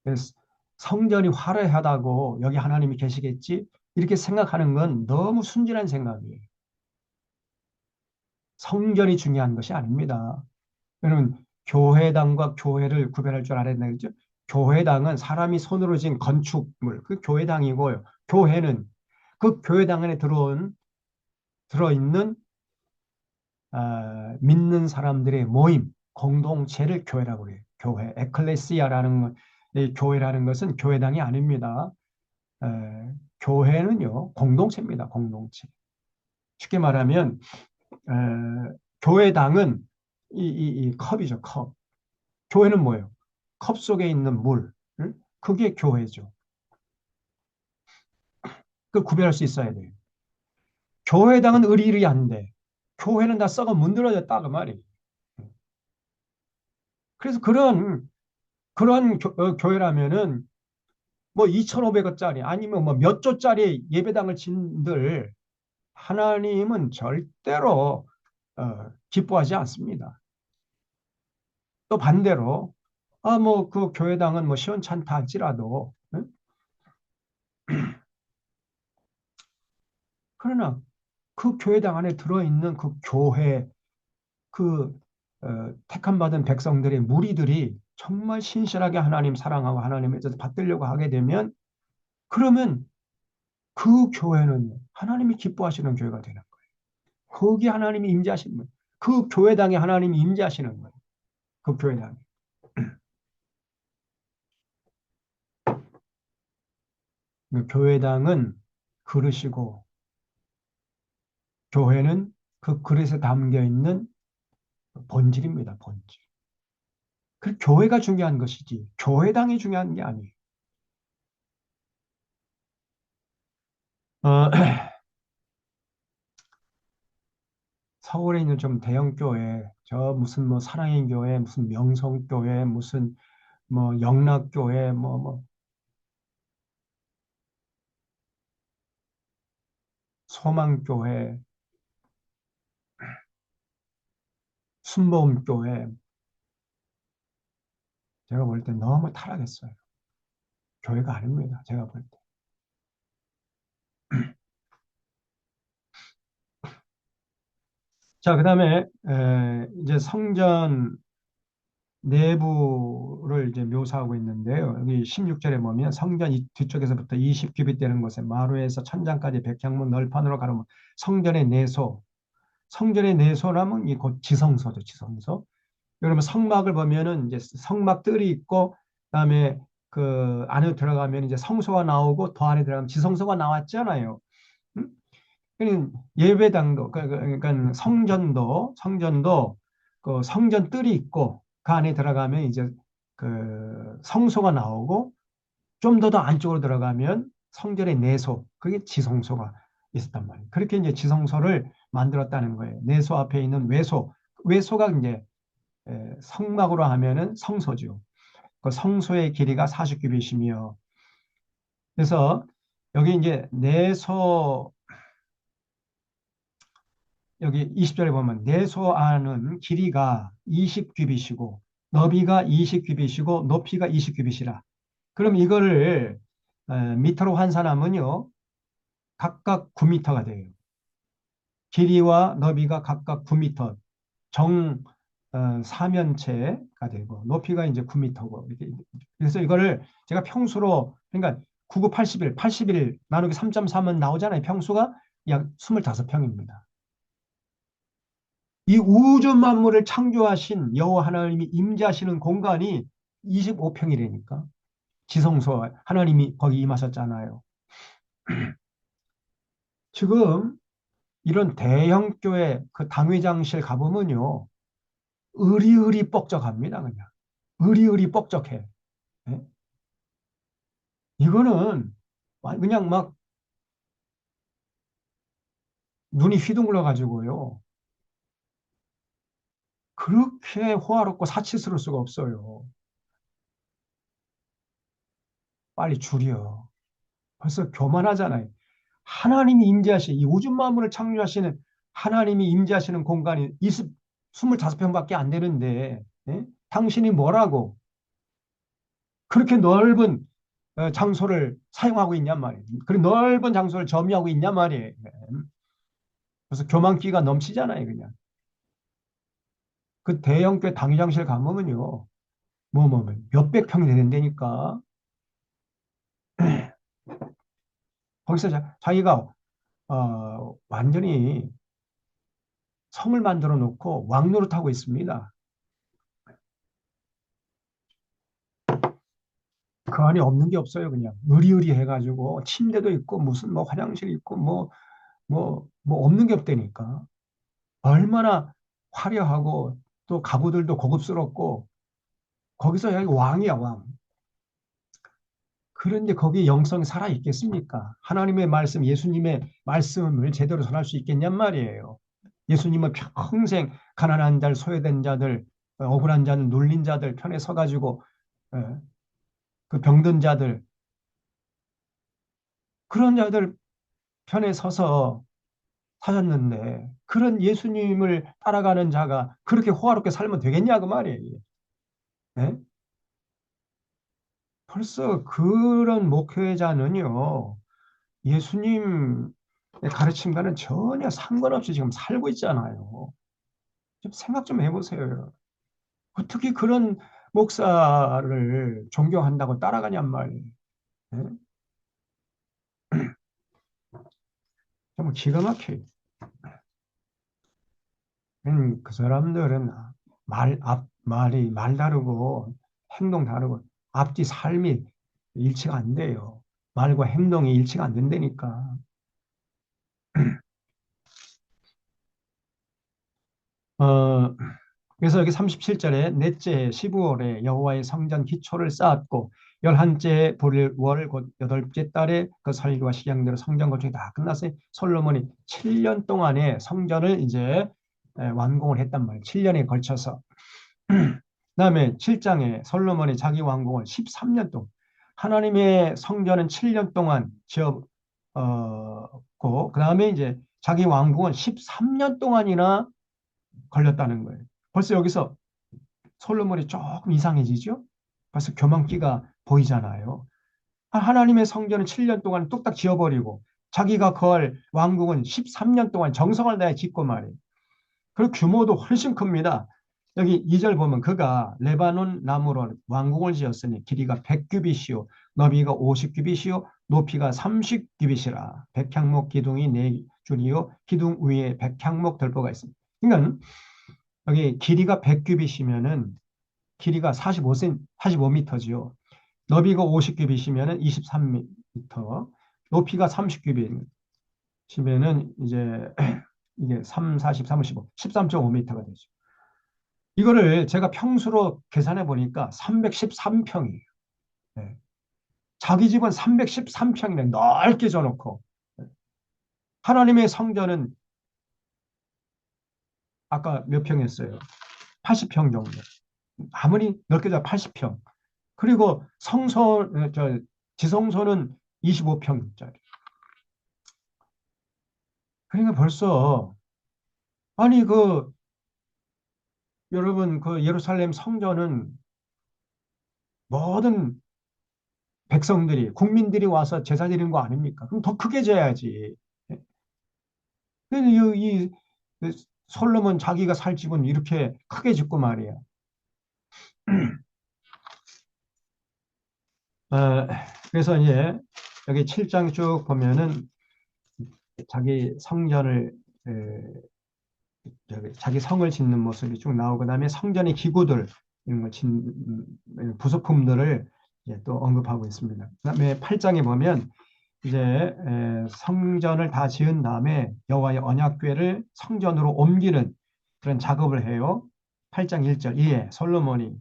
그래서 성전이 화려하다고 여기 하나님이 계시겠지? 이렇게 생각하는 건 너무 순진한 생각이에요. 성전이 중요한 것이 아닙니다. 여러분, 교회당과 교회를 구별할 줄 알아야 되겠죠? 교회당은 사람이 손으로 지은 건축물, 그 교회당이고요. 교회는 그 교회당 안에 들어있는 믿는 사람들의 모임, 공동체를 교회라고 그래요. 교회, 에클레시아라는 이 교회라는 것은 교회당이 아닙니다. 에, 교회는요, 공동체입니다. 공동체. 쉽게 말하면 교회당은 이 컵이죠, 컵. 교회는 뭐예요? 컵 속에 있는 물. 응? 그게 교회죠. 그 구별할 수 있어야 돼요. 교회당은 의리의리한데 교회는 다 썩어 문드러졌다 그 말이에요. 그래서 그런 교회라면은 뭐 2,500원짜리 아니면 뭐 몇 조짜리 예배당을 진들 하나님은 절대로 기뻐하지 않습니다. 또 반대로 뭐 그 교회당은 뭐 시원찮다 할지라도 응? 그러나 그 교회당 안에 들어있는 그 교회 그 택함 받은 백성들의 무리들이 정말 신실하게 하나님 사랑하고 하나님에 대해서 받들려고 하게 되면 그러면 그 교회는 하나님이 기뻐하시는 교회가 되는 거예요. 거기 하나님이 임재하시는 거예요. 그 교회당에 하나님이 임재하시는 거예요. 그 교회당에. 그 교회당은 그릇이고 교회는 그 그릇에 담겨 있는 본질입니다. 본질. 그 교회가 중요한 것이지 교회당이 중요한 게 아니에요. 어, 서울에 있는 좀 대형 교회, 저 무슨 뭐 사랑의 교회, 무슨 명성교회, 무슨 뭐 영락교회, 뭐 소망교회, 순복음교회, 제가 볼 때 너무 타락했어요. 교회가 아닙니다. 제가 볼 때. 자, 그다음에 이제 성전 내부를 이제 묘사하고 있는데요. 여기 16절에 보면 성전 뒤쪽에서부터 20규빗 되는 곳에 마루에서 천장까지 백향문 널판으로 가르면 성전의 내소. 성전의 내소라면 이 곧 지성소죠, 지성소. 여러분 성막을 보면은 이제 성막 뜰이 있고 그다음에 그 안에 들어가면 이제 성소가 나오고 더 안에 들어가면 지성소가 나왔잖아요. 음? 그러니까 예배당도 그러니까 성전도 그 성전 뜰이 있고 그 안에 들어가면 이제 그 성소가 나오고 좀 더 안쪽으로 들어가면 성전의 내소 그게 지성소가 있었단 말이에요. 그렇게 이제 지성소를 만들었다는 거예요. 내소 앞에 있는 외소가 이제 성막으로 하면은 성소죠. 그 성소의 길이가 40규빗이며 그래서 여기 이제 내소 여기 20절에 보면 내소 안은 길이가 20규빗이고 너비가 20규빗이고 높이가 20규빗이라. 그럼 이거를 미터로 환산하면요. 각각 9미터가 돼요. 길이와 너비가 각각 9미터. 정 사면체가 되고 높이가 이제 9미터고 이렇게 그래서 이거를 제가 평수로 그러니까 9구 81, 81 나누기 3.3은 나오잖아요. 평수가 약 25평입니다. 이 우주 만물을 창조하신 여호와 하나님이 임재하시는 공간이 25평이라니까. 지성소 하나님이 거기 임하셨잖아요. 지금 이런 대형 교회 그 당회장실 가보면요. 으리으리 뻑적합니다. 그냥. 으리으리 뻑적해. 예? 이거는 그냥 막 눈이 휘둥글어 가지고요. 그렇게 호화롭고 사치스러울 수가 없어요. 빨리 줄여. 벌써 교만하잖아요. 하나님이 임재하시, 이 우주 만물을 창조하시는 하나님이 임재하시는 공간이 25평밖에 안 되는데, 예? 당신이 뭐라고 그렇게 넓은 장소를 사용하고 있냔 말이에요. 그런 넓은 장소를 점유하고 있냔 말이에요. 그래서 교만기가 넘치잖아요, 그냥. 그 대형교회 당회장실 가보면요. 몇백 평이 된다니까. 거기서 자기가 완전히 성을 만들어 놓고 왕노릇하고 있습니다. 그 안에 없는 게 없어요. 그냥 으리으리 해가지고 침대도 있고 무슨 뭐 화장실 있고 뭐 없는 게 없다니까. 얼마나 화려하고 또 가구들도 고급스럽고 거기서 여기 왕이야 왕. 그런데 거기에 영성이 살아 있겠습니까? 하나님의 말씀, 예수님의 말씀을 제대로 전할 수 있겠냔 말이에요. 예수님은 평생 가난한 자들, 소외된 자들, 억울한 자들, 눌린 자들 편에 서가지고 어, 그 병든 자들 그런 자들 편에 서서 사셨는데 그런 예수님을 따라가는 자가 그렇게 호화롭게 살면 되겠냐고 말이에요. 네? 벌써 그런 목회자는요, 예수님의 가르침과는 전혀 상관없이 지금 살고 있잖아요. 좀 생각 좀 해보세요. 어떻게 그런 목사를 존경한다고 따라가냔 말이에요. 네? 정말 기가 막혀요. 그 사람들은 말 다르고 행동 다르고 앞뒤 삶이 일치가 안 돼요. 말과 행동이 일치가 안 된다니까. 어, 그래서 여기 37절에 넷째 12월에 여호와의 성전 기초를 쌓았고 열한째 월 곧 여덟째 달에 그 설교와 식양대로 성전 건축이 다 끝났어요. 솔로몬이 7년 동안에 성전을 이제 완공을 했단 말이에요. 7년에 걸쳐서. 그다음에 7장에 솔로몬이 자기 왕궁을 13년 동안 하나님의 성전은 7년 동안 지었고 그다음에 이제 자기 왕궁은 13년 동안이나 걸렸다는 거예요. 벌써 여기서 솔로몬이 조금 이상해지죠? 벌써 교만기가 보이잖아요. 하나님의 성전은 7년 동안 뚝딱 지어버리고 자기가 거할 왕국은 13년 동안 정성을 다해 짓고 말이에요. 그 규모도 훨씬 큽니다. 여기 2절 보면 그가 레바논 나무로 왕궁을 지었으니 길이가 100규빗이요 너비가 50규빗이요 높이가 30규빗이라 백향목 기둥이 4줄이요 기둥 위에 백향목 들보가 있습니다. 그러니까 여기 길이가 100규빗이면은 길이가 45cm, 45m지요. 너비가 50규빗이면은 23m, 높이가 30규빗이면은 이제 이게 3, 40, 3, 15, 13.5m가 되죠. 이거를 제가 평수로 계산해 보니까 313평이에요. 네. 자기 집은 313평이네. 넓게 줘놓고. 하나님의 성전은 아까 몇 평이었어요? 80평 정도. 아무리 넓게 잡아 80평. 그리고 지성소는 25평짜리. 그러니까 벌써, 아니, 여러분, 그 예루살렘 성전은 모든 백성들이, 국민들이 와서 제사 드리는 거 아닙니까? 그럼 더 크게 져야지. 근데 솔로몬 자기가 살 집은 이렇게 크게 짓고 말이야. 어, 그래서 이제 여기 7장 쭉 보면은 자기 성전을 자기 성을 짓는 모습이 쭉 나오고 그다음에 성전의 기구들 이런 거 부속품들을 이제 또 언급하고 있습니다. 그다음에 8장에 보면 이제 성전을 다 지은 다음에 여호와의 언약궤를 성전으로 옮기는 그런 작업을 해요. 8장 1절 이에 솔로몬이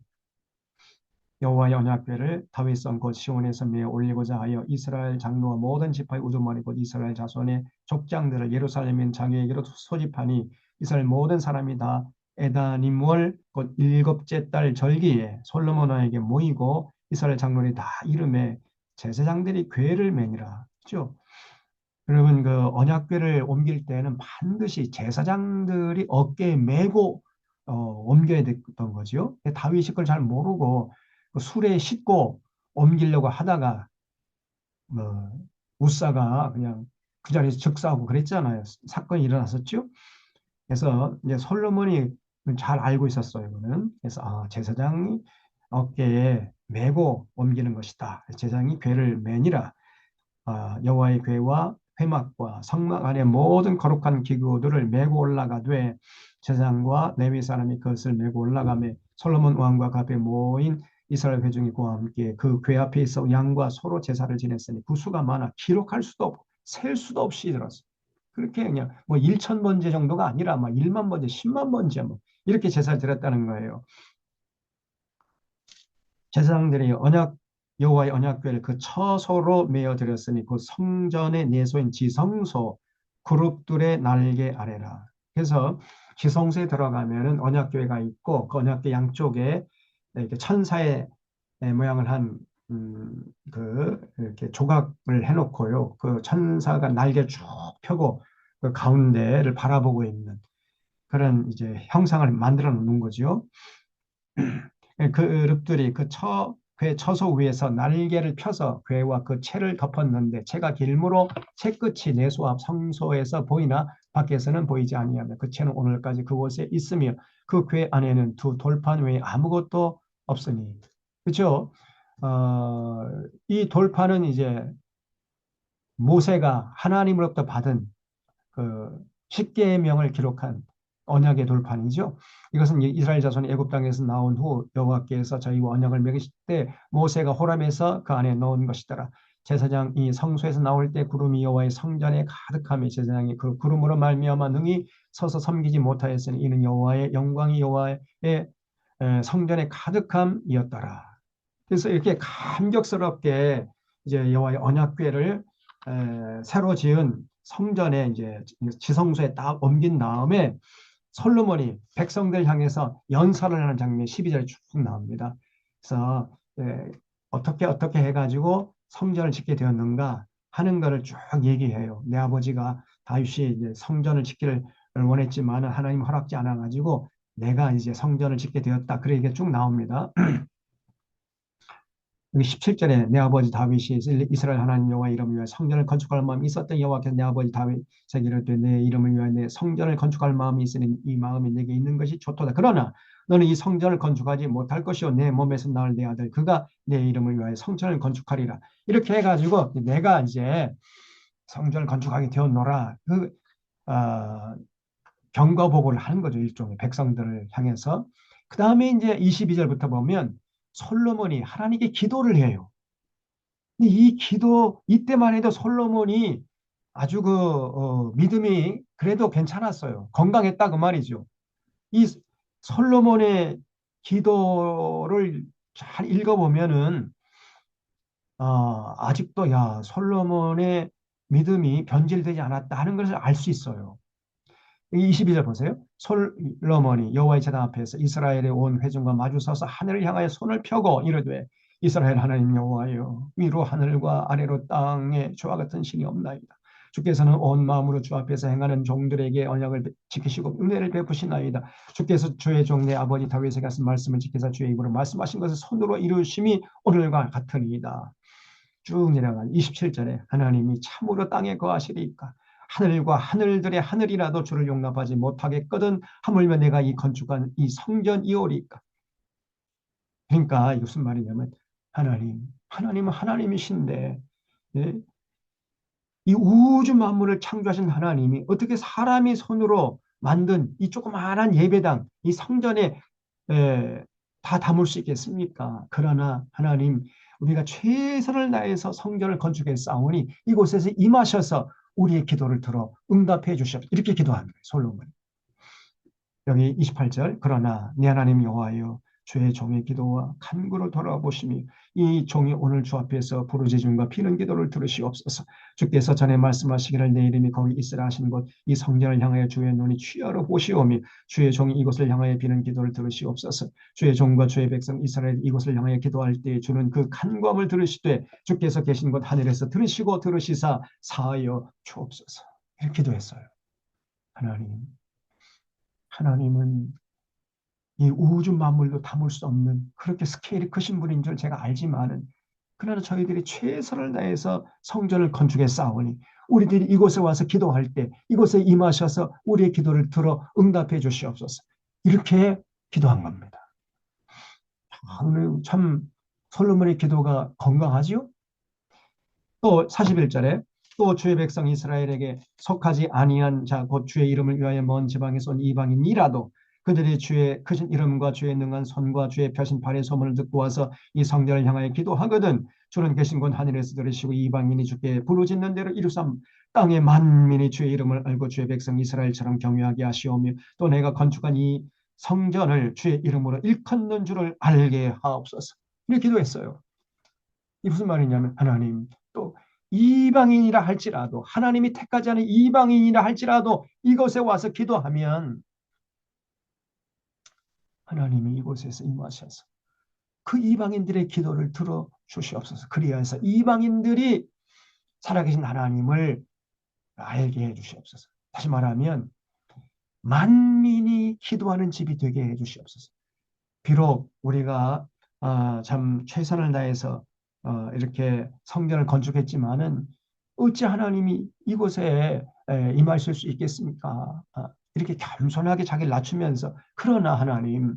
여호와의 언약궤를 다윗성 곧 시온에서 메어 올리고자 하여 이스라엘 장로와 모든 지파의 우두머리 곧 이스라엘 자손의 족장들을 예루살렘인 장애에게로 소집하니 이스라엘 모든 사람이 다 에다님월 곧 일곱째 달 절기에 솔로몬 왕에게 모이고 이스라엘 장로들이 다 이름에 제사장들이 궤를 매니라. 그죠? 여러분 그 언약궤를 옮길 때는 반드시 제사장들이 어깨에 메고 옮겨야 됐던 거죠. 다윗이 그걸 잘 모르고 그 수레에 싣고 옮기려고 하다가 뭐 우사가 그냥 그 자리에서 즉사하고 그랬잖아요. 사건이 일어났었죠. 그래서 이제 솔로몬이 잘 알고 있었어요. 이거는 그래서 제사장이 어깨에 메고 옮기는 것이다. 제사장이 궤를 매니라. 여호와의 궤와 회막과 성막 안에 모든 거룩한 기구들을 메고 올라가되 제사장과 레위 사람이 그것을 메고 올라가며 솔로몬 왕과 그 앞에 모인 이스라엘 회중이 그와 함께 그 궤 앞에 있어 양과 소로 제사를 지냈으니 그 수가 많아 기록할 수도 없고 셀 수도 없이 들었어. 그렇게 그냥 뭐 1천 번째 정도가 아니라 막 1만 번째, 10만 번째 뭐 이렇게 제사를 드렸다는 거예요. 제사장들이 여호와의 언약궤를 그 처소로 메어 드렸으니 그 성전의 내소인 지성소 그룹들의 날개 아래라. 그래서 지성소에 들어가면은 언약궤가 있고 그 언약궤 양쪽에 이렇게 천사의 모양을 한 이렇게 조각을 해놓고요. 그 천사가 날개 쭉 펴고 그 가운데를 바라보고 있는 그런 이제 형상을 만들어 놓는 거죠. 그 룹들이 궤 처소 위에서 날개를 펴서 궤와 그 채를 덮었는데 채가 길므로 채 끝이 내소 앞 성소에서 보이나 밖에서는 보이지 아니하며 그 채는 오늘까지 그곳에 있으며 그 궤 안에는 두 돌판 외에 아무것도 없으니 그렇죠? 이 돌판은 이제 모세가 하나님으로부터 받은 그 십계명을 기록한 언약의 돌판이죠. 이것은 이스라엘 자손이 애굽 땅에서 나온 후 여호와께서 저희와 언약을 맺으실 때 모세가 호람에서 그 안에 넣은 것이더라. 제사장이 성소에서 나올 때 구름이 여호와의 성전에 가득하며 제사장이 그 구름으로 말미암아 능히 서서 섬기지 못하였으니 이는 여호와의 영광이 여호와의 성전에 가득함이었더라. 그래서 이렇게 감격스럽게 이제 여호와의 언약궤를 새로 지은 성전에 이제 지성소에 딱 옮긴 다음에 솔로몬이 백성들 향해서 연설을 하는 장면이 12절에 쭉 나옵니다. 그래서 어떻게 해가지고 성전을 짓게 되었는가 하는 것을 쭉 얘기해요. 내 아버지가 다윗이 이제 성전을 짓기를 원했지만 하나님 허락지 않아가지고 내가 이제 성전을 짓게 되었다. 그래 이게 쭉 나옵니다. 17절에 내 아버지 다윗이 이스라엘 하나님 여호와 이름을 위하여 성전을 건축할 마음이 있었던 여호와께서 내 아버지 다윗에게 이르되 내 이름을 위하여 내 성전을 건축할 마음이 있으니 이 마음이 내게 있는 것이 좋도다. 그러나 너는 이 성전을 건축하지 못할 것이요 내 몸에서 나올 내 아들 그가 내 이름을 위하여 성전을 건축하리라. 이렇게 해가지고 내가 이제 성전을 건축하게 되었노라. 경거보고를 하는 거죠. 일종의 백성들을 향해서. 그 다음에 이제 22절부터 보면 솔로몬이 하나님께 기도를 해요. 이 기도, 이때만 해도 솔로몬이 아주 믿음이 그래도 괜찮았어요. 건강했다 그 말이죠. 이 솔로몬의 기도를 잘 읽어보면은, 아직도 솔로몬의 믿음이 변질되지 않았다 하는 것을 알 수 있어요. 22절 보세요. 솔로몬이 여호와의 제단 앞에서 이스라엘의 온 회중과 마주 서서 하늘을 향하여 손을 펴고 이르되 이스라엘 하나님 여호와여 위로 하늘과 아래로 땅에 주와 같은 신이 없나이다. 주께서는 온 마음으로 주 앞에서 행하는 종들에게 언약을 지키시고 은혜를 베푸시나이다. 주께서 주의 종 내 아버지 다윗에게 하신 말씀을 지키사 주의 입으로 말씀하신 것을 손으로 이루심이 오늘과 같으니이다. 쭉 내려간 27절에 하나님이 참으로 땅에 거하시리까 하늘과 하늘들의 하늘이라도 주를 용납하지 못하겠거든 하물며 내가 이 건축한 이 성전이오리까. 그러니까 이게 무슨 말이냐면 하나님은 하나님이신데 예? 이 우주 만물을 창조하신 하나님이 어떻게 사람이 손으로 만든 이 조그마한 예배당 이 성전에 다 담을 수 있겠습니까? 그러나 하나님 우리가 최선을 다해서 성전을 건축해 싸우니 이곳에서 임하셔서 우리의 기도를 들어 응답해 주시옵소서. 이렇게 기도하는 거예요. 솔로몬이. 여기 28절 그러나 내 하나님 여호와여 주의 종의 기도와 간구를 돌아보시니 이 종이 오늘 주 앞에서 부르짖음과 비는 기도를 들으시옵소서. 주께서 전에 말씀하시기를 내 이름이 거기 있으라 하신 곳 이 성전을 향하여 주의 눈이 취하러 보시오며 주의 종이 이곳을 향하여 비는 기도를 들으시옵소서. 주의 종과 주의 백성 이스라엘 이곳을 향하여 기도할 때 주는 그 간구함을 들으시되 주께서 계신 곳 하늘에서 들으시고 들으시사 사하여 주옵소서. 이렇게 기도했어요. 하나님은 이 우주 만물도 담을 수 없는 그렇게 스케일이 크신 분인 줄 제가 알지만은 그러나 저희들이 최선을 다해서 성전을 건축해 싸우니 우리들이 이곳에 와서 기도할 때 이곳에 임하셔서 우리의 기도를 들어 응답해 주시옵소서. 이렇게 기도한 겁니다. 참 솔로몬의 기도가 건강하지요? 또 41절에 또 주의 백성 이스라엘에게 속하지 아니한 자 곧 주의 이름을 위하여 먼 지방에서 온 이방인이라도 그들이 주의 크신 이름과 주의 능한 손과 주의 펴신 발의 소문을 듣고 와서 이 성전을 향하여 기도하거든 주는 계신 곳 하늘에서 들으시고 이방인이 주께 부르짖는 대로 이루삼 땅의 만민이 주의 이름을 알고 주의 백성 이스라엘처럼 경외하게 하시오며 또 내가 건축한 이 성전을 주의 이름으로 일컫는 줄을 알게 하옵소서. 이렇게 기도했어요. 이 무슨 말이냐면 하나님 또 이방인이라 할지라도 하나님이 택하지 않은 이방인이라 할지라도 이곳에 와서 기도하면 하나님이 이곳에서 임하셔서 그 이방인들의 기도를 들어 주시옵소서. 그리하여서 이방인들이 살아계신 하나님을 알게 해 주시옵소서. 다시 말하면 만민이 기도하는 집이 되게 해 주시옵소서. 비록 우리가 참 최선을 다해서 이렇게 성전을 건축했지만은 어찌 하나님이 이곳에 임하실 수 있겠습니까? 이렇게 겸손하게 자기를 낮추면서 그러나 하나님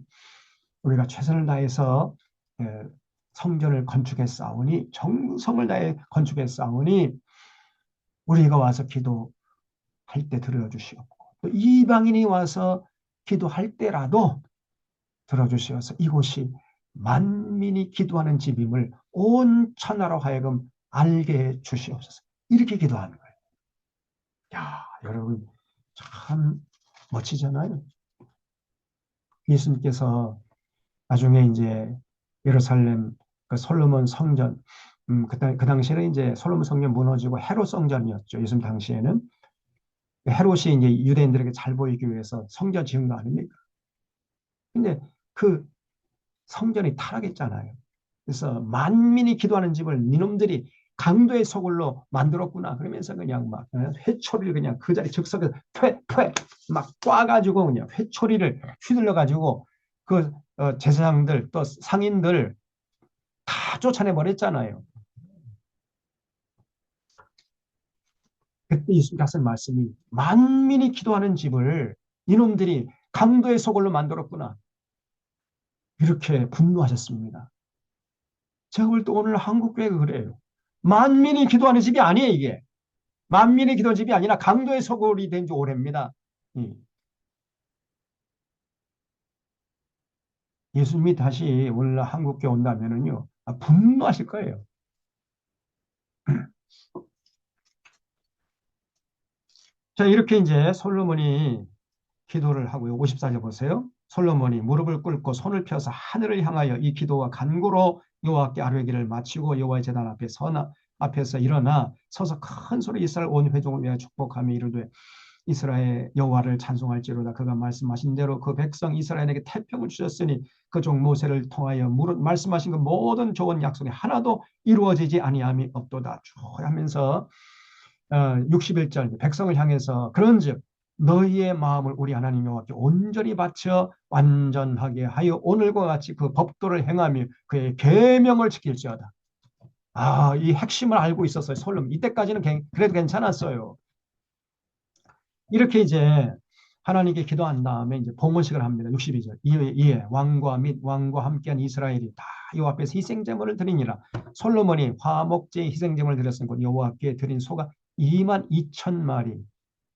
우리가 최선을 다해서 성전을 건축했사오니 정성을 다해 건축했사오니 우리가 와서 기도할 때 들어주시옵고 또 이방인이 와서 기도할 때라도 들어주시어서 이곳이 만민이 기도하는 집임을 온 천하로 하여금 알게 해 주시옵소서. 이렇게 기도하는 거예요. 야, 여러분 참 멋지잖아요. 예수님께서 나중에 이제 예루살렘 그 솔로몬 성전 그 당시에는 이제 솔로몬 성전 무너지고 헤롯 성전이었죠. 예수님 당시에는 헤롯이 이제 유대인들에게 잘 보이기 위해서 성전 지은 거 아닙니까? 근데 그 성전이 타락했잖아요. 그래서 만민이 기도하는 집을 니놈들이 강도의 소굴로 만들었구나. 그러면서 그냥 막 회초리를 그냥 그 자리 즉석에서 막 꽈가지고 그냥 회초리를 휘둘러가지고 그 제사장들 또 상인들 다 쫓아내버렸잖아요. 그때 예수님께서 하신 말씀이 만민이 기도하는 집을 이놈들이 강도의 소굴로 만들었구나. 이렇게 분노하셨습니다. 제가 볼 때 오늘 한국교회가 그래요. 만민이 기도하는 집이 아니에요, 이게. 만민이 기도하는 집이 아니라 강도의 소굴이 된 지 오래입니다. 예수님이 다시 오늘 한국교회 온다면은요, 분노하실 거예요. 자, 이렇게 이제 솔로몬이 기도를 하고요. 54절 보세요. 솔로몬이 무릎을 꿇고 손을 펴서 하늘을 향하여 이 기도와 간구로 여호와께 아뢰기를 마치고 여호와의 제단 앞에서 일어나 서서 큰 소리 이스라엘 온 회중을 위하여 축복하며 이르되 이스라엘 여호와를 찬송할지로다. 그가 말씀하신 대로 그 백성 이스라엘에게 태평을 주셨으니 그 종 모세를 통하여 말씀하신 그 모든 좋은 약속이 하나도 이루어지지 아니함이 없도다. 쭉 하면서 61절 백성을 향해서 그런즉 너희의 마음을 우리 하나님 여호와께 온전히 바쳐 완전하게 하여 오늘과 같이 그 법도를 행하며 그의 계명을 지킬지어다. 이 핵심을 알고 있었어요. 솔로몬. 이때까지는 그래도 괜찮았어요. 이렇게 이제 하나님께 기도한 다음에 이제 봉헌식을 합니다. 62절. 이에 왕과 및 왕과 함께한 이스라엘이 다 여호와 앞에서 희생제물을 드리니라. 솔로몬이 화목제 희생제물을 드렸으니 곧 여호와께 드린 소가 2만 2천 마리.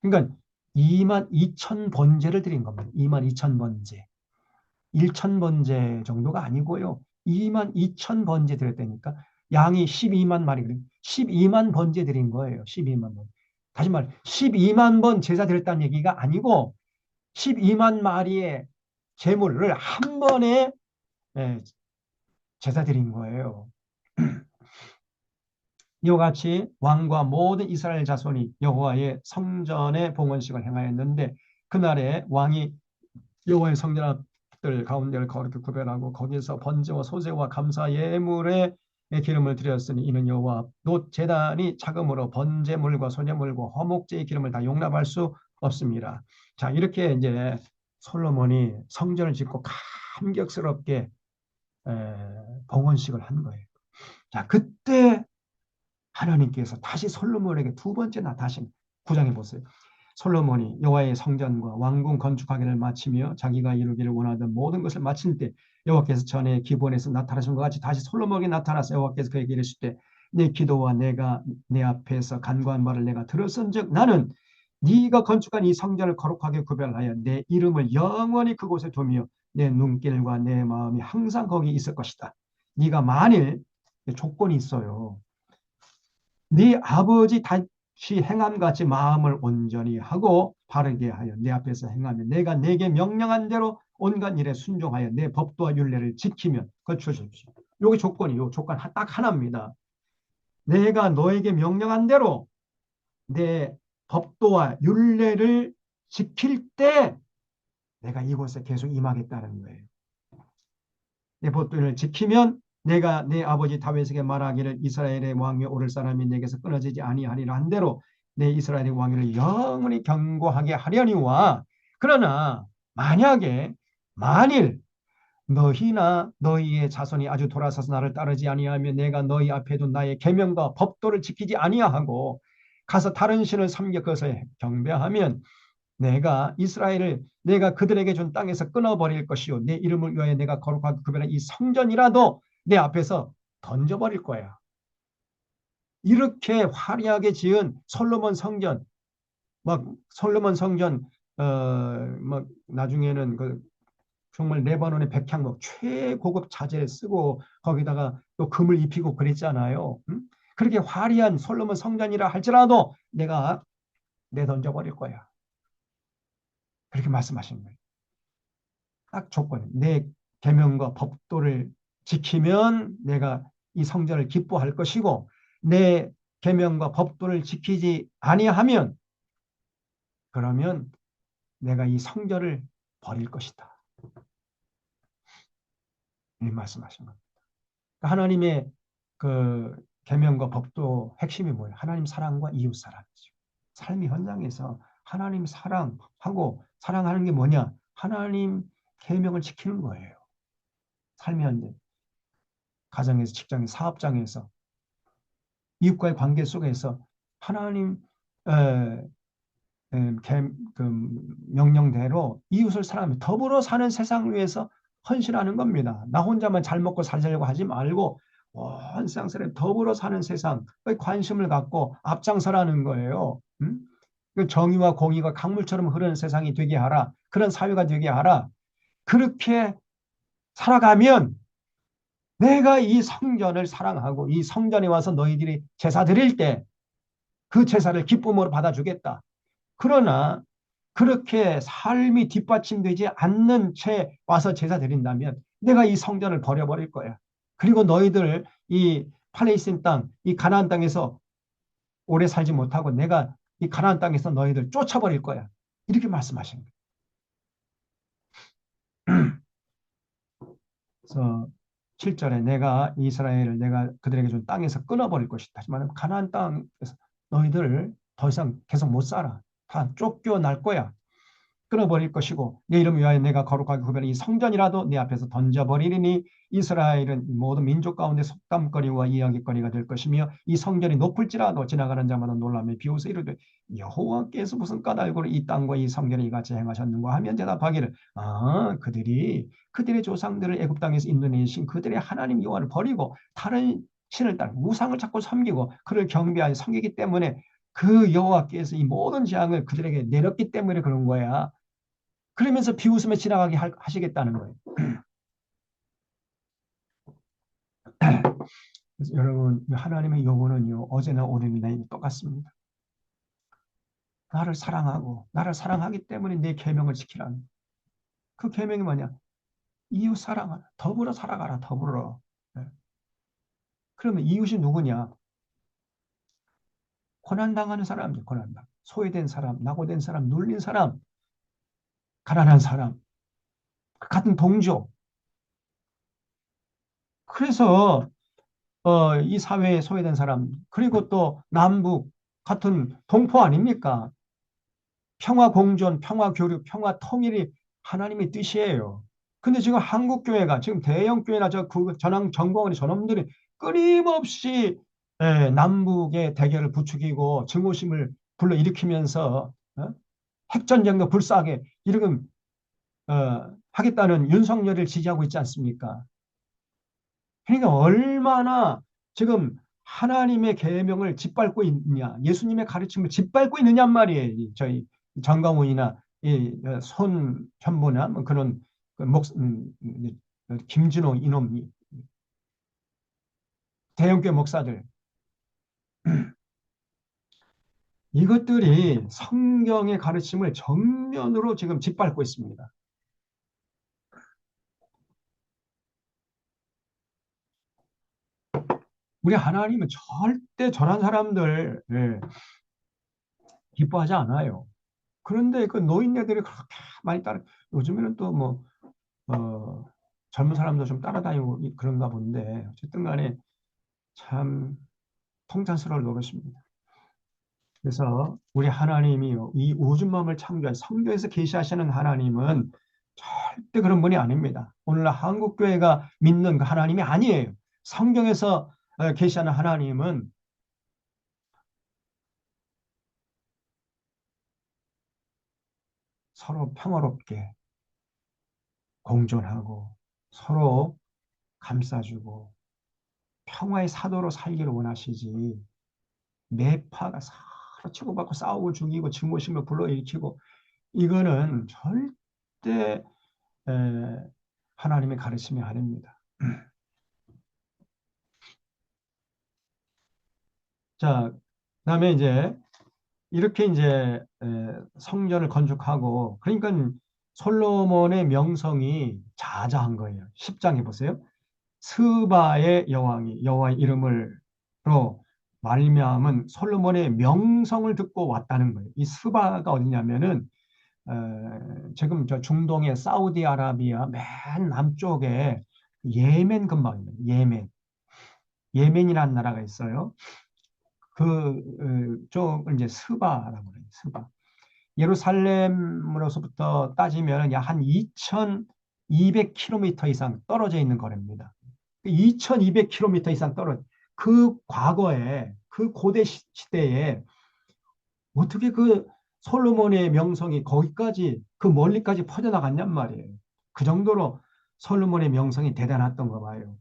그러니까 2만 2천 번제를 드린 겁니다. 2만 2천 번제. 1천 번제 정도가 아니고요. 2만 2천 번제 드렸다니까. 양이 12만 마리. 12만 번제 드린 거예요. 12만 번. 다시 말 12만 번 제사 드렸다는 얘기가 아니고 12만 마리의 제물을 한 번에 제사 드린 거예요. 이와 같이 왕과 모든 이스라엘 자손이 여호와의 성전의 봉헌식을 행하였는데 그날에 왕이 여호와의 성전 앞들 가운데를 거룩히 구별하고 거기서 번제와 소제와 감사 예물의 기름을 드렸으니 이는 여호와 놋 제단이 자금으로 번제물과 소제물과 화목제의 기름을 다 용납할 수 없습니다. 자, 이렇게 이제 솔로몬이 성전을 짓고 감격스럽게 봉헌식을 한 거예요. 자, 그때 하나님께서 다시 솔로몬에게 두 번째 나타나신 9장에 보세요. 솔로몬이 여호와의 성전과 왕궁 건축하기를 마치며 자기가 이루기를 원하던 모든 것을 마칠 때 여호와께서 전에 기본에서 나타나신 것 같이 다시 솔로몬에게 나타나서 여호와께서 그에게 이르실 때 내 기도와 내가 내 앞에서 간구한 말을 내가 들었은즉 나는 네가 건축한 이 성전을 거룩하게 구별하여 내 이름을 영원히 그곳에 두며 내 눈길과 내 마음이 항상 거기 있을 것이다. 네가 만일 조건이 있어요. 네 아버지 다시 행함같이 마음을 온전히 하고 바르게 하여 내 앞에서 행하면 내가 내게 명령한 대로 온갖 일에 순종하여 내 법도와 율례를 지키면 그걸 주십시오. 요게 조건이 요 조건 딱 하나입니다. 내가 너에게 명령한 대로 내 법도와 율례를 지킬 때 내가 이곳에 계속 임하겠다는 거예요. 내 법도를 지키면 내가 내 아버지 다윗에게 말하기를 이스라엘의 왕이 오를 사람이 내게서 끊어지지 아니하리라 한 대로 내 이스라엘의 왕위를 영원히 견고하게 하려니와 그러나 만일 너희나 너희의 자손이 아주 돌아서서 나를 따르지 아니하면 내가 너희 앞에 둔 나의 계명과 법도를 지키지 아니하고 가서 다른 신을 섬겨 그것을 경배하면 내가 그들에게 준 땅에서 끊어버릴 것이요 내 이름을 위하여 내가 거룩하게 구별한 이 성전이라도 내 앞에서 던져버릴 거야. 이렇게 화려하게 지은 솔로몬 성전, 막 솔로몬 성전 막 나중에는 그 정말 레바논의 백향목 최고급 자재를 쓰고 거기다가 또 금을 입히고 그랬잖아요. 그렇게 화려한 솔로몬 성전이라 할지라도 내가 내던져버릴 거야. 그렇게 말씀하신 거예요. 딱 조건이 내 계명과 법도를 지키면 내가 이 성전을 기뻐할 것이고 내 계명과 법도를 지키지 아니하면 그러면 내가 이 성전을 버릴 것이다. 이 말씀하신 겁니다. 하나님의 그 계명과 법도 핵심이 뭐예요? 하나님 사랑과 이웃 사랑이죠. 삶의 현장에서 하나님 사랑하고 사랑하는 게 뭐냐? 하나님 계명을 지키는 거예요. 삶의 현장, 가정에서, 직장에서, 사업장에서, 이웃과의 관계 속에서 하나님 그 명령대로 이웃을 사랑하며 더불어 사는 세상을 위해서 헌신하는 겁니다. 나 혼자만 잘 먹고 살려고 하지 말고 온 세상 사람 더불어 사는 세상에 관심을 갖고 앞장서라는 거예요. 정의와 공의가 강물처럼 흐르는 세상이 되게 하라. 그런 사회가 되게 하라. 그렇게 살아가면 내가 이 성전을 사랑하고 이 성전에 와서 너희들이 제사 드릴 때 그 제사를 기쁨으로 받아주겠다. 그러나 그렇게 삶이 뒷받침되지 않는 채 와서 제사 드린다면 내가 이 성전을 버려버릴 거야. 그리고 너희들 이 팔레스타인 땅, 이 가나안 땅에서 오래 살지 못하고 내가 이 가나안 땅에서 너희들 쫓아버릴 거야. 이렇게 말씀하신 거예요. 그래서 7절에 내가 이스라엘을 내가 그들에게 준 땅에서 끊어버릴 것이다. 하지만 가나안 땅에서 너희들 더 이상 계속 못 살아. 다 쫓겨날 거야. 끊어버릴 것이고 내 이름 위하여 내가 거룩하게 구별한 이 성전이라도 내 앞에서 던져버리리니 이스라엘은 모든 민족 가운데 속담거리와 이야기거리가 될 것이며 이 성전이 높을지라도 지나가는 자마다 놀라며 비웃어 이르되 여호와께서 무슨 까닭으로 이 땅과 이 성전을 이같이 행하셨는가 하면 대답하기를 그들의 조상들을 애굽 땅에서 인도내신 그들의 하나님 여호와를 버리고 다른 신을 따라 우상을 자꾸 섬기고 그를 경배하여 섬기기 때문에 그 여호와께서 이 모든 재앙을 그들에게 내렸기 때문에 그런 거야. 그러면서 비웃음에 지나가게 하시겠다는 거예요. 그래서 여러분 하나님의 요구는요 어제나 오늘이나 똑같습니다. 나를 사랑하고 나를 사랑하기 때문에 내 계명을 지키라는 그 계명이 뭐냐? 이웃 사랑하라. 더불어 살아가라. 더불어. 네. 그러면 이웃이 누구냐? 고난당하는 사람이죠. 고난당. 소외된 사람, 낙오된 사람, 눌린 사람, 가난한 사람, 같은 동조. 그래서 이 사회에 소외된 사람 그리고 또 남북 같은 동포 아닙니까? 평화 공존, 평화 교류, 평화 통일이 하나님의 뜻이에요. 근데 지금 한국 교회가 지금 대형 교회나 전황 정보원이 저놈들이 끊임없이 남북의 대결을 부추기고 증오심을 불러일으키면서 핵전쟁도 불사하게 이렇게 하겠다는 윤석열을 지지하고 있지 않습니까? 그러니까 얼마나 지금 하나님의 계명을 짓밟고 있느냐, 예수님의 가르침을 짓밟고 있느냐 말이에요. 저희 정강훈이나 손현보나 뭐 그런 그 김진호 이놈 대형교회 목사들 이것들이 성경의 가르침을 정면으로 지금 짓밟고 있습니다. 우리 하나님은 절대 저런 사람들 기뻐하지 않아요. 그런데 그 노인네들이 그렇게 많이 따라 요즘에는 또 뭐 젊은 사람도 좀 따라다니고 그런가 본데 어쨌든 간에 참 통탄스러울 노릇입니다. 그래서 우리 하나님이 이 우주만을 창조한 성경에서 계시하시는 하나님은 절대 그런 분이 아닙니다. 오늘날 한국교회가 믿는 그 하나님이 아니에요. 성경에서 계시하는 하나님은 서로 평화롭게 공존하고 서로 감싸주고 평화의 사도로 살기를 원하시지 매파가 서로 치고받고 싸우고 죽이고 증오심을 불러일으키고 이거는 절대 하나님의 가르침이 아닙니다. 자, 그다음에 이제 이렇게 이제 성전을 건축하고 그러니까 솔로몬의 명성이 자자한 거예요. 10장에 보세요. 스바의 여왕이 여호와의 이름으로 말미암은 솔로몬의 명성을 듣고 왔다는 거예요. 이 스바가 어디냐면은 지금 저 중동의 사우디아라비아 맨 남쪽에 예멘 근방입니다. 예멘이라는 나라가 있어요. 쪽을 이제 스바라고 해요. 스바. 예루살렘으로서부터 따지면 약 한 2,200km 이상 떨어져 있는 거랍니다. 2,200km 이상 떨어져. 그 과거에 그 고대 시대에 어떻게 그 솔로몬의 명성이 거기까지 그 멀리까지 퍼져나갔냔 말이에요. 그 정도로 솔로몬의 명성이 대단했던 거 봐요.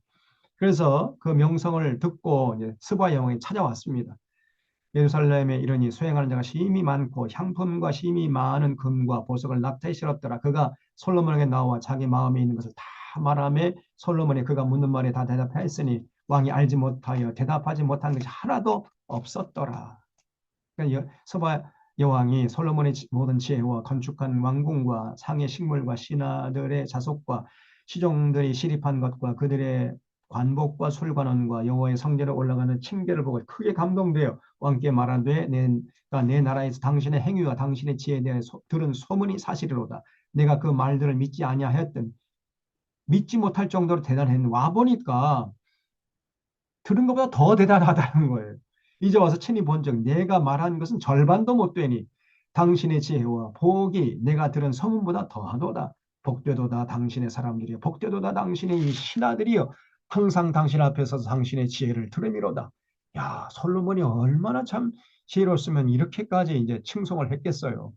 그래서 그 명성을 듣고 이제 스바 여왕이 찾아왔습니다. 예루살렘에 이르니 수행하는 자가 심히 많고 향품과 심히 많은 금과 보석을 납태에 실었더라. 그가 솔로몬에게 나와 자기 마음에 있는 것을 다 말하며 솔로몬이 그가 묻는 말에 다 대답하였으니 왕이 알지 못하여 대답하지 못한 것이 하나도 없었더라. 그러니까 서바 여왕이 솔로몬의 모든 지혜와 건축한 왕궁과 상의 식물과 신하들의 자속과 시종들이 시립한 것과 그들의 관복과 술관원과 여호와의 성전에 올라가는 층계를 보고 크게 감동되어 왕께 말하되 내 나라에서 당신의 행위와 당신의 지혜에 대해 들은 소문이 사실이로다. 내가 그 말들을 믿지 아니하였던 믿지 못할 정도로 대단했는데 와보니까 들은 것보다 더 대단하다는 거예요. 이제 와서 친히 본즉 내가 말한 것은 절반도 못 되니 당신의 지혜와 복이 내가 들은 소문보다 더하도다. 복되도다 당신의 사람들이여 복되도다 당신의 이 신하들이여 항상 당신 앞에서 당신의 지혜를 들음이로다. 야, 솔로몬이 얼마나 참 지혜로웠으면 이렇게까지 이제 칭송을 했겠어요.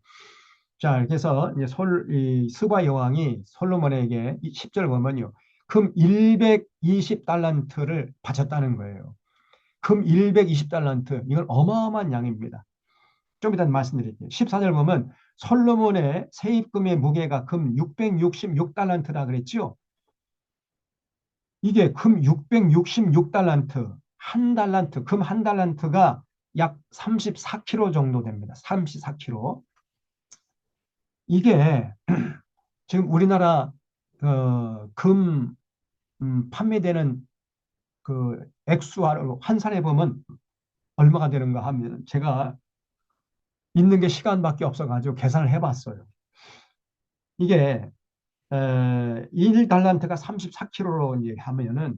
자, 그래서 이제 이 스바 여왕이 솔로몬에게 10절 보면요. 금 120달란트를 바쳤다는 거예요. 금 120달란트. 이건 어마어마한 양입니다. 좀 이따 말씀드릴게요. 14절 보면 솔로몬의 세입금의 무게가 금 666달란트라 그랬죠. 이게 금 666달란트, 한 달란트, 금 한 달란트가 약 34kg 정도 됩니다. 34kg. 이게 지금 우리나라 금 판매되는 그 액수로 환산해 보면 얼마가 되는가 하면 제가 있는 게 시간밖에 없어가지고 계산을 해봤어요. 이게 1달란트가 34kg로 이제 하면은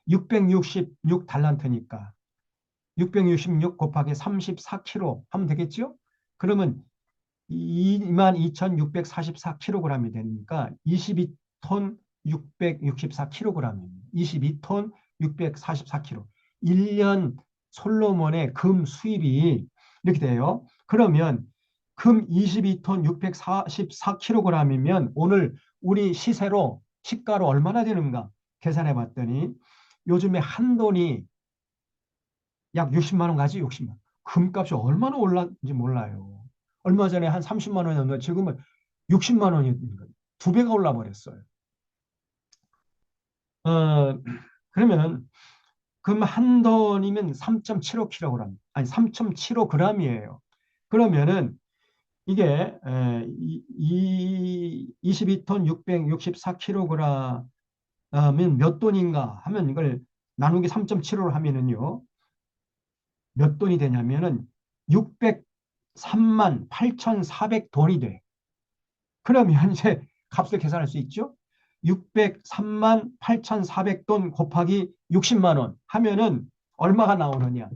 666달란트니까 666 곱하기 34kg 하면 되겠죠? 그러면 22,644kg이 되니까 22톤 664kg입니다. 22톤 644kg. 1년 솔로몬의 금 수입이 이렇게 돼요. 그러면 금 22톤 644kg이면 오늘 우리 시세로 시가로 얼마나 되는가 계산해 봤더니 요즘에 한 돈이 약 60만 원 가지 60만 원. 금값이 얼마나 올랐는지 몰라요. 얼마 전에 한 30만 원이었는데 지금은 60만 원이 두 배가 올라 버렸어요. 어, 그러면 금 한 돈이면 3.75kg, 아니 3.75g이에요. 그러면은 이게 22톤 664kg이면 몇 돈인가 하면 이걸 나누기 3.75로 하면은요. 몇 돈이 되냐면은 603만 8,400돈이 돼. 그러면 이제 값을 계산할 수 있죠? 603만 8,400돈 곱하기 60만 원 하면은 얼마가 나오느냐?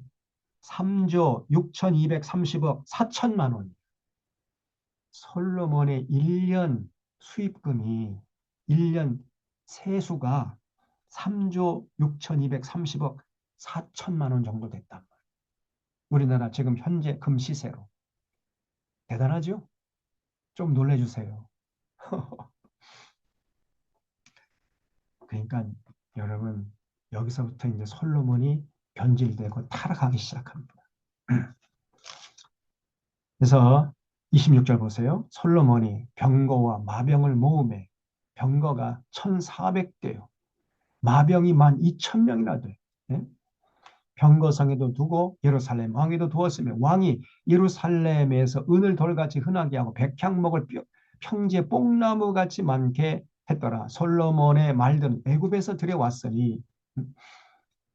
3조 6,230억 4천만 원. 솔로몬의 1년 수입금이 1년 세수가 3조 6,230억 4천만 원 정도 됐단 말이에요. 우리나라 지금 현재 금 시세로. 대단하죠? 좀 놀래주세요. 그러니까 여러분 여기서부터 이제 솔로몬이 변질되고 타락하기 시작합니다. 그래서 26절 보세요. 솔로몬이 병거와 마병을 모으매 병거가 1,400대요. 마병이 12,000명이나 돼. 예? 병거성에도 두고 예루살렘 왕에도 두었으며 왕이 예루살렘에서 은을 돌같이 흔하게 하고 백향목을 평지에 뽕나무같이 많게 했더라. 솔로몬의 말들은 애굽에서 들여왔으니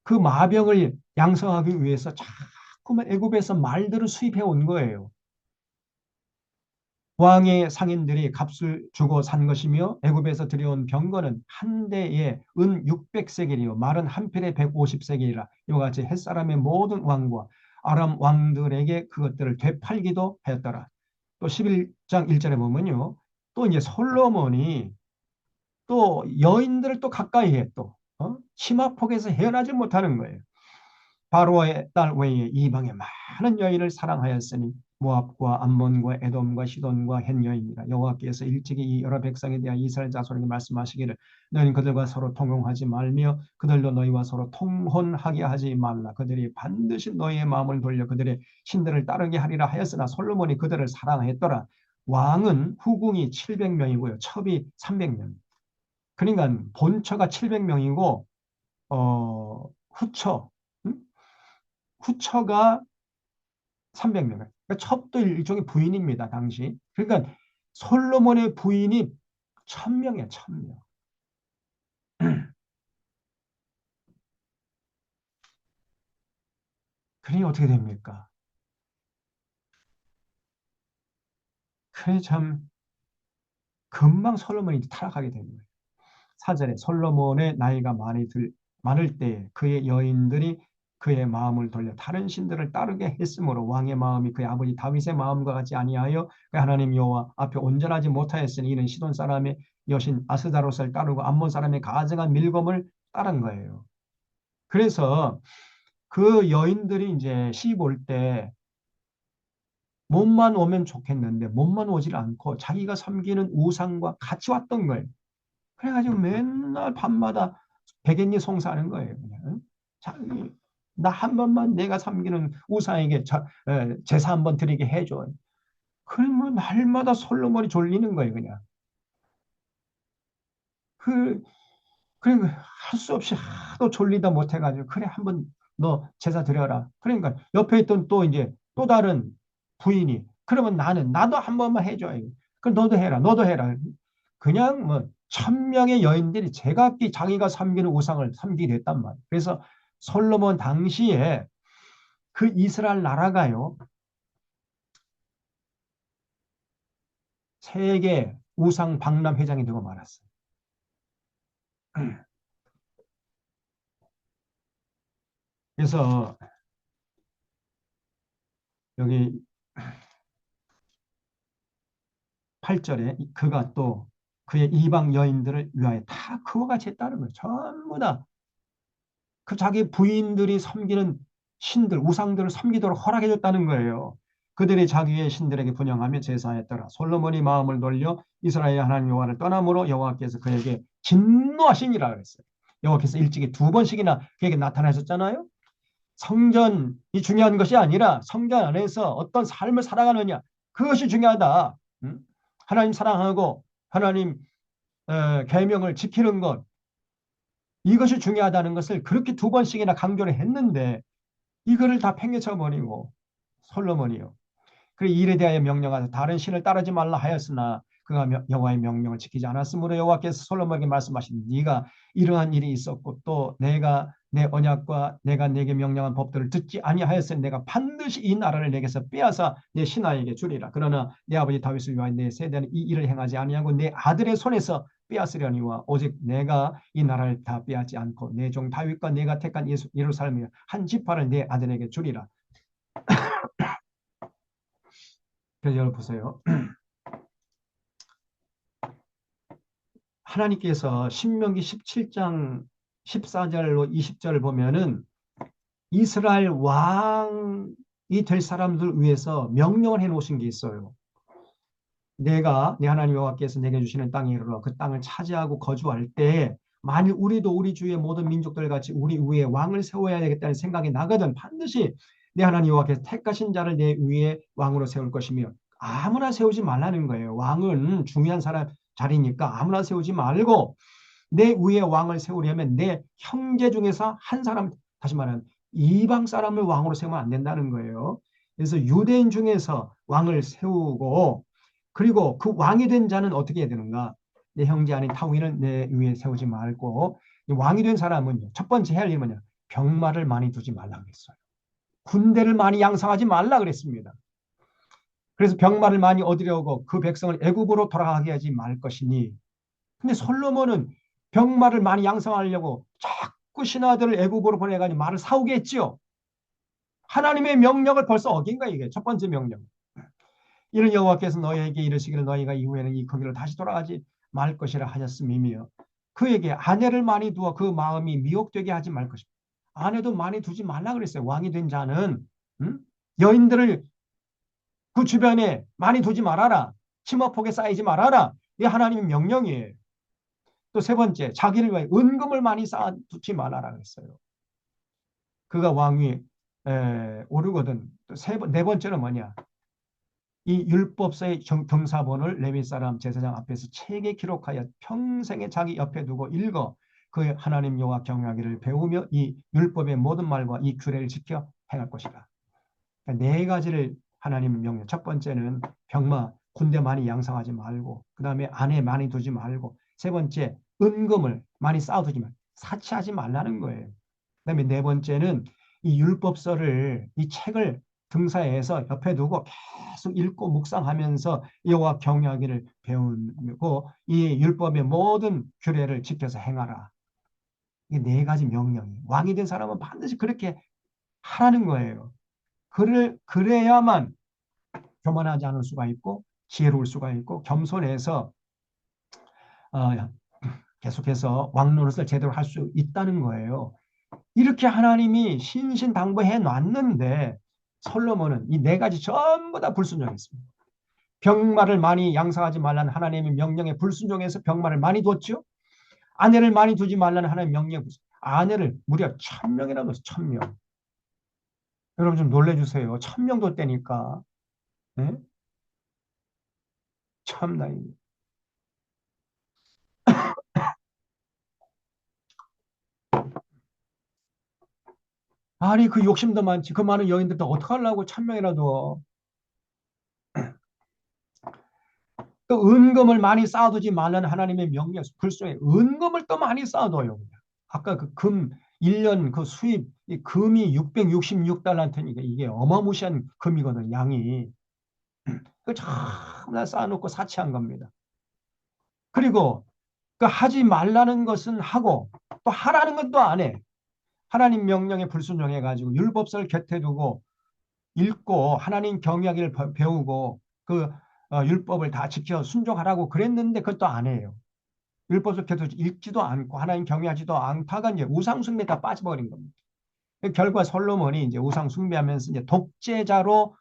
그 마병을 양성하기 위해서 자꾸만 애굽에서 말들을 수입해 온 거예요. 왕의 상인들이 값을 주고 산 것이며 애굽에서 들여온 병거는 한 대에 은 600세겔이요 말은 한 필에 150세겔이라 이와 같이 햇사람의 모든 왕과 아람 왕들에게 그것들을 되팔기도 하였더라. 또 11장 1절에 보면요. 또 이제 솔로몬이 또 여인들을 또 가까이 해 또 치마폭에서 헤어나지 못하는 거예요. 바로의 딸 외에 이방의 많은 여인을 사랑하였으니 모압과 암몬과 에돔과 시돈과 헷 여인이라. 여호와께서 일찍이 이 여러 백성에 대하여 이스라엘 자손에게 말씀하시기를 너희는 그들과 서로 통용하지 말며 그들도 너희와 서로 통혼하게 하지 말라. 그들이 반드시 너희의 마음을 돌려 그들의 신들을 따르게 하리라 하였으나 솔로몬이 그들을 사랑했더라. 왕은 후궁이 700명이고요. 첩이 300명. 그러니까 본처가 700명이고 후처 후처가 300명. 그러니까 첩도 일종의 부인입니다. 당시. 그러니까 솔로몬의 부인이 1,000명이야. 1,000명. 그러니 어떻게 됩니까? 그래 참 금방 솔로몬이 타락하게 되는 거예요. 사절에 솔로몬의 나이가 많을 때 그의 여인들이 그의 마음을 돌려 다른 신들을 따르게 했으므로 왕의 마음이 그의 아버지 다윗의 마음과 같이 아니하여 그 하나님 여호와 앞에 온전하지 못하였으니 이는 시돈 사람의 여신 아스다롯을 따르고 암몬 사람의 가증한 밀검을 따른 거예요. 그래서 그 여인들이 이제 시집 올 때 몸만 오면 좋겠는데 몸만 오질 않고 자기가 섬기는 우상과 같이 왔던 거예요. 그래가지고 맨날 밤마다 백엔리 송사하는 거예요. 그냥. 자기 나 한 번만 내가 섬기는 우상에게 제사 한 번 드리게 해줘. 그러면 날마다 솔로몬이 졸리는 거예요. 그냥. 그 그러니까 할 수 없이 하도 졸리다 못해가지고 그래 한번 너 제사 드려라. 그러니까 옆에 있던 또 이제 또 다른 부인이 그러면 나도 한 번만 해줘. 그럼 너도 해라. 너도 해라. 그냥 뭐 1,000명의 여인들이 제각기 자기가 섬기는 우상을 섬기게 됐단 말이에요. 그래서 솔로몬 당시에 그 이스라엘 나라가요. 세계 우상 박람 회장이 되고 말았어요. 그래서 여기 8절에 그가 또 그의 이방 여인들을 위하여 다 그와 같이 했다는 거예요. 전부 다 그 자기 부인들이 섬기는 신들, 우상들을 섬기도록 허락해 줬다는 거예요. 그들이 자기의 신들에게 분향하며 제사했더라. 솔로몬이 마음을 돌려 이스라엘 하나님 여호와를 떠남으로 여호와께서 그에게 진노하시니라 그랬어요. 여호와께서 일찍이 두 번씩이나 그에게 나타나셨잖아요. 성전이 중요한 것이 아니라 성전 안에서 어떤 삶을 살아가느냐, 그것이 중요하다. 응? 하나님 사랑하고 하나님 계명을 지키는 것, 이것이 중요하다는 것을 그렇게 두 번씩이나 강조를 했는데 이거를 다 팽개쳐 버리고 솔로몬이요. 그리고 이 일에 대하여 명령하사 다른 신을 따르지 말라 하였으나 그가 여호와의 명령을 지키지 않았으므로 여호와께서 솔로몬에게 말씀하신 네가 이러한 일이 있었고 또 내가 내 언약과 내가 내게 명령한 법들을 듣지 아니하였으니 내가 반드시 이 나라를 내게서 빼앗아 내 신하에게 주리라. 그러나 내 아버지 다윗을 위하여 내 세대는 이 일을 행하지 아니하고 내 아들의 손에서 빼앗으려니와 오직 내가 이 나라를 다 빼앗지 않고 내 종 다윗과 내가 택한 예루살렘의 한 지파를 내 아들에게 주리라. 그래서 여러분 보세요. 하나님께서 신명기 17장 14절로 20절을 보면은 이스라엘 왕이 될 사람들 위해서 명령을 해 놓으신 게 있어요. 내가 내 하나님 여호와께서 내게 주시는 땅에 이르러 그 땅을 차지하고 거주할 때 만일 우리도 우리 주위의 모든 민족들 같이 우리 위에 왕을 세워야 되겠다는 생각이 나거든 반드시 내 하나님 여호와께서 택하신 자를 내 위에 왕으로 세울 것이며 아무나 세우지 말라는 거예요. 왕은 중요한 사람 자리니까 아무나 세우지 말고 내 위에 왕을 세우려면 내 형제 중에서 한 사람, 다시 말하면 이방 사람을 왕으로 세우면 안 된다는 거예요. 그래서 유대인 중에서 왕을 세우고 그리고 그 왕이 된 자는 어떻게 해야 되는가? 내 형제 아닌 타국인을 내 위에 세우지 말고 왕이 된 사람은 첫 번째 해야 할 일은 뭐냐? 병마를 많이 두지 말라 그랬어요. 군대를 많이 양성하지 말라 그랬습니다. 그래서 병마를 많이 얻으려고 그 백성을 애굽으로 돌아가게 하지 말 것이니 근데 솔로몬은 병마를 많이 양성하려고 자꾸 신하들을 애굽으로 보내가지고 말을 사오게 했지요. 하나님의 명령을 벌써 어긴 거야 이게 첫 번째 명령. 이는 여호와께서 너희에게 이르시기를 너희가 이후에는 이 거기로 다시 돌아가지 말 것이라 하셨음이며 그에게 아내를 많이 두어 그 마음이 미혹되게 하지 말 것입니다. 아내도 많이 두지 말라 그랬어요. 왕이 된 자는 여인들을 그 주변에 많이 두지 말아라. 치마폭에 쌓이지 말아라. 이게 하나님의 명령이에요. 또 세 번째, 자기를 위해 은금을 많이 쌓아두지 말아라 그랬어요. 그가 왕위에 오르거든. 네 번째는 뭐냐? 이 율법서의 경사본을 레위 사람 제사장 앞에서 책에 기록하여 평생에 자기 옆에 두고 읽어 그 하나님 여호와 경외하기를 배우며 이 율법의 모든 말과 이 규례를 지켜 행할 것이다. 그러니까 네 가지를 하나님 명령. 첫 번째는 병마, 군대 많이 양성하지 말고 그 다음에 아내 많이 두지 말고 세 번째 은금을 많이 쌓아두지 말고 사치하지 말라는 거예요. 그 다음에 네 번째는 이 율법서를 이 책을 등사해서 옆에 두고 계속 읽고 묵상하면서 여호와 경외하기를 배우고 이 율법의 모든 규례를 지켜서 행하라. 이 네 가지 명령이 왕이 된 사람은 반드시 그렇게 하라는 거예요. 그래야만 교만하지 않을 수가 있고 지혜로울 수가 있고 겸손해서 계속해서 왕 노릇을 제대로 할 수 있다는 거예요. 이렇게 하나님이 신신당부해 놨는데 솔로몬은 이 네 가지 전부 다 불순종했습니다. 병마를 많이 양성하지 말라는 하나님의 명령에 불순종해서 병마를 많이 뒀죠. 아내를 많이 두지 말라는 하나님의 명령에 아내를 무려 1000명이나 뒀어요. 1000명. 여러분 좀 놀래주세요. 1000명 뒀다니까. 네? 참나. 아니 그 욕심도 많지. 그 많은 여인들도 어떡하려고 1000명이라도. 또 은금을 많이 쌓아두지 말라는 하나님의 명령 불순에 은금을 또 많이 쌓아둬요. 아까 그 금 1년 그 수입 이 금이 666달란트니까 이게 어마무시한 금이거든 양이. 그 참나 쌓아놓고 사치한 겁니다. 그리고 그 하지 말라는 것은 하고 또 하라는 건 또 안 해. 하나님 명령에 불순종해가지고 율법서를 곁에 두고 읽고 하나님 경외하기를 배우고 그 율법을 다 지켜 순종하라고 그랬는데 그것도 안 해요. 율법을 곁에 읽지도 않고 하나님 경외하지도 않다가 이제 우상 숭배 다 빠져버린 겁니다. 결과 솔로몬이 이제 우상 숭배하면서 이제 독재자로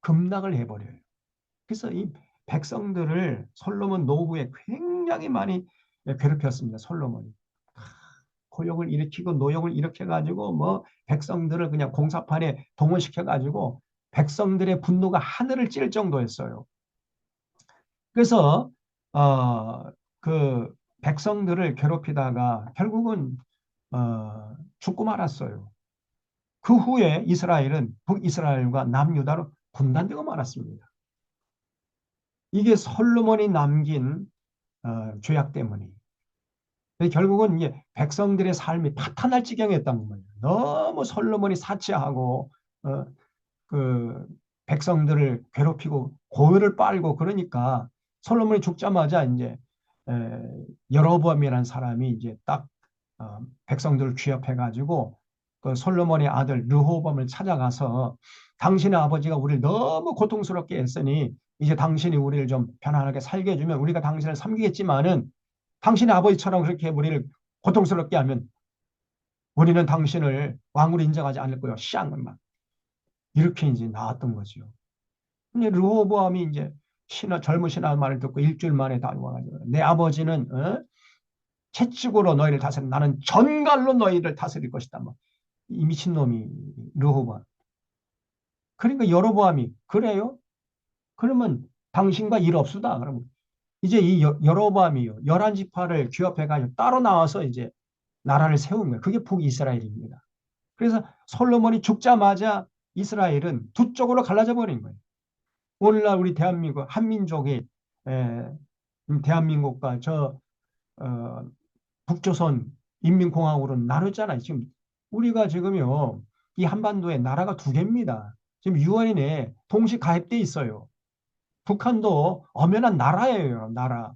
급락을 해버려요. 그래서 이 백성들을 솔로몬 노후에 굉장히 많이 괴롭혔습니다. 솔로몬이. 고용을 일으키고 노역을 일으켜가지고 뭐 백성들을 그냥 공사판에 동원시켜가지고 백성들의 분노가 하늘을 찌를 정도였어요. 그래서 그 백성들을 괴롭히다가 결국은 죽고 말았어요. 그 후에 이스라엘은 북이스라엘과 남유다로 분단되고 말았습니다. 이게 솔로몬이 남긴 죄악 때문에 결국은 이제 백성들의 삶이 파탄날 지경이었단 말이에요. 너무 솔로몬이 사치하고 어, 그 백성들을 괴롭히고 고열을 빨고 그러니까 솔로몬이 죽자마자 이제 여로보암이라는 사람이 이제 딱 백성들을 취업해 가지고 그 솔로몬의 아들 르호보암을 찾아가서 당신의 아버지가 우리를 너무 고통스럽게 했으니 이제 당신이 우리를 좀 편안하게 살게 해주면 우리가 당신을 섬기겠지만은 당신의 아버지처럼 그렇게 우리를 고통스럽게 하면 우리는 당신을 왕으로 인정하지 않을 거요. 시앙은 막 이렇게 이제 나왔던 거죠. 근데 르호보암이 이제 젊은 신하 말을 듣고 일주일 만에 다 와가지고 내 아버지는 채찍으로 너희를 다스려 나는 전갈로 너희를 다스릴 것이다. 뭐. 이 미친놈이 르호보암. 그러니까 여로보암이 그래요? 그러면 당신과 일 없수다. 그러면 이제 이 여로보암이요. 11지파를 규합해가지고 따로 나와서 이제 나라를 세운 거예요. 그게 북이스라엘입니다. 그래서 솔로몬이 죽자마자 이스라엘은 두 쪽으로 갈라져 버린 거예요. 오늘날 우리 대한민국 한민족이 대한민국과 어, 북조선 인민공화국으로 나눴잖아요. 지금 우리가 지금요 이 한반도에 나라가 두 개입니다. 지금 유엔에 동시 가입돼 있어요. 북한도 엄연한 나라예요. 나라.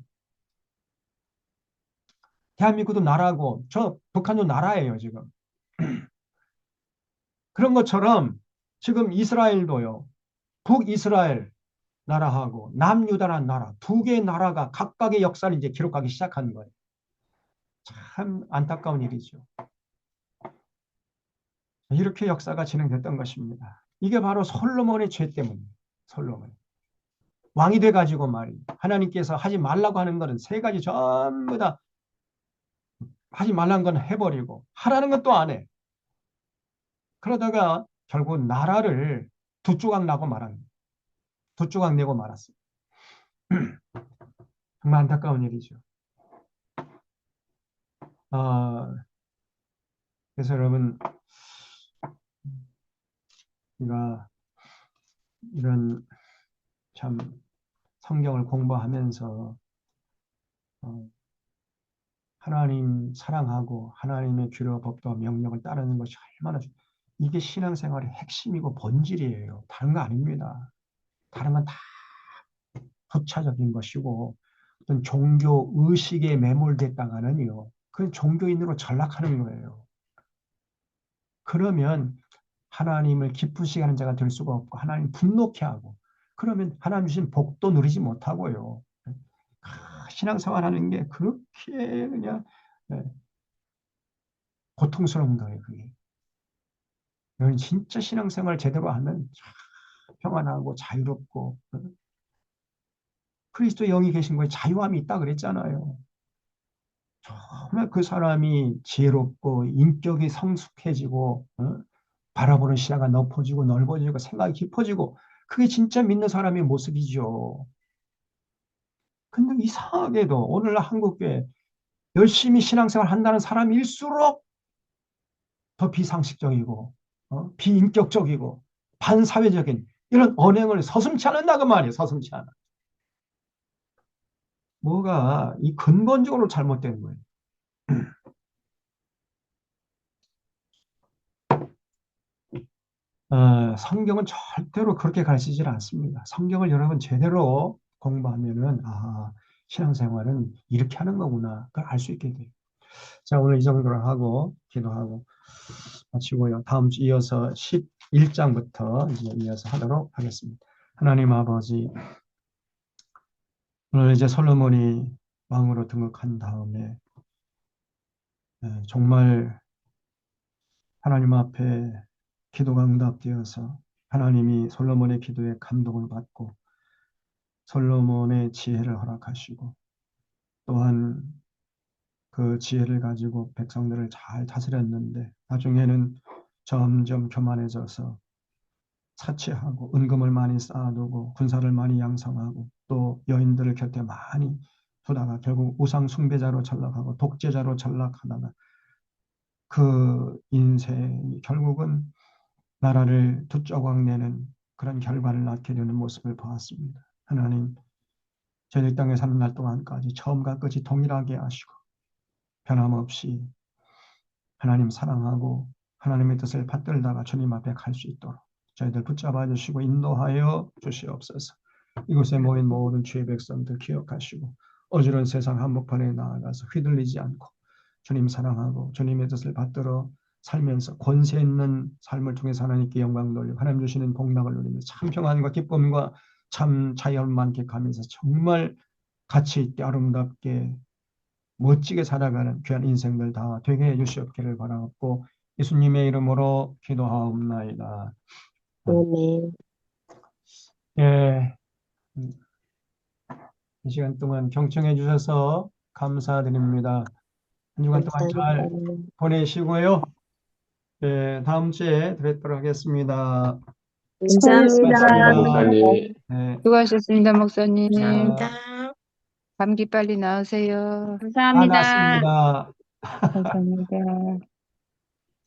대한민국도 나라고 저 북한도 나라예요. 지금. 그런 것처럼 지금 이스라엘도요. 북이스라엘 나라하고 남유다라는 나라 두 개의 나라가 각각의 역사를 이제 기록하기 시작한 거예요. 참 안타까운 일이죠. 이렇게 역사가 진행됐던 것입니다. 이게 바로 솔로몬의 죄 때문이에요. 솔로몬. 왕이 돼가지고 말이에요. 하나님께서 하지 말라고 하는 것은 세 가지 전부 다 하지 말라는 건 해버리고 하라는 건 또 안 해. 그러다가 결국 나라를 두 조각 나고 말한 두 조각 내고 말았어요. 정말 안타까운 일이죠. 어, 그래서 여러분 우리가 이런 참 성경을 공부하면서 어, 하나님 사랑하고 하나님의 규례와 법도와 명령을 따르는 것이 얼마나 이게 신앙생활의 핵심이고 본질이에요. 다른 거 아닙니다. 다른 건 다 부차적인 것이고 어떤 종교 의식에 매몰됐다가는요. 그건 종교인으로 전락하는 거예요. 그러면 하나님을 기쁘시게 하는 자가 될 수가 없고 하나님 분노케 하고 그러면 하나님 주신 복도 누리지 못하고요. 신앙생활하는 게 그렇게 그냥 네, 고통스러운 거예요. 그게. 여러분 진짜 신앙생활 제대로 하면 평안하고 자유롭고 그리스도 영이 계신 거에 자유함이 있다 그랬잖아요. 정말 그 사람이 지혜롭고 인격이 성숙해지고 바라보는 시야가 높아지고 넓어지고 생각이 깊어지고 그게 진짜 믿는 사람의 모습이죠. 근데 이상하게도 오늘날 한국교회 열심히 신앙생활 한다는 사람일수록 더 비상식적이고 비인격적이고 반사회적인 이런 언행을 서슴지 않는다 그 말이에요. 서슴지 않아. 뭐가 이 근본적으로 잘못된 거예요. 성경은 절대로 그렇게 가르치질 않습니다. 성경을 여러분 제대로 공부하면은 신앙생활은 이렇게 하는 거구나. 그걸 알 수 있게 돼요. 자, 오늘 이 정도로 하고 기도하고 마치고요. 다음 주 이어서 11장부터 이제 이어서 하도록 하겠습니다. 하나님 아버지, 오늘 이제 솔로몬이 왕으로 등극한 다음에 정말 하나님 앞에 기도가 응답되어서 하나님이 솔로몬의 기도에 감동을 받고 솔로몬의 지혜를 허락하시고 또한 그 지혜를 가지고 백성들을 잘 다스렸는데 나중에는 점점 교만해져서 사치하고 은금을 많이 쌓아두고 군사를 많이 양성하고 또 여인들을 곁에 많이 두다가 결국 우상 숭배자로 전락하고 독재자로 전락하다가 그 인생이 결국은 나라를 두 조각 내는 그런 결과를 낳게 되는 모습을 보았습니다. 하나님, 저희 땅에 사는 날 동안까지 처음과 끝이 동일하게 하시고 변함없이 하나님 사랑하고 하나님의 뜻을 받들다가 주님 앞에 갈 수 있도록 저희들 붙잡아 주시고 인도하여 주시옵소서. 이곳에 모인 모든 주의 백성들 기억하시고 어지러운 세상 한복판에 나아가서 휘둘리지 않고 주님 사랑하고 주님의 뜻을 받들어 살면서 권세 있는 삶을 통해서 하나님께 영광 돌리고 하나님 주시는 복락을 누리며 참 평안과 기쁨과 참 자유를 만끽하면서 정말 가치 있게 아름답게 멋지게 살아가는 귀한 인생들 다 되게 해주시옵기를 바라고 예수님의 이름으로 기도하옵나이다. 아멘. 예, 이 시간 동안 경청해 주셔서 감사드립니다. 한 주간 동안 잘 감사합니다. 보내시고요. 예, 다음 주에 뵙도록 하겠습니다. 감사합니다. 고맙습니다. 목사님. 네, 수고하셨습니다, 목사님. 감사합니다. 감기 빨리 나으세요. 다 감사합니다. 났습니다. 감사합니다.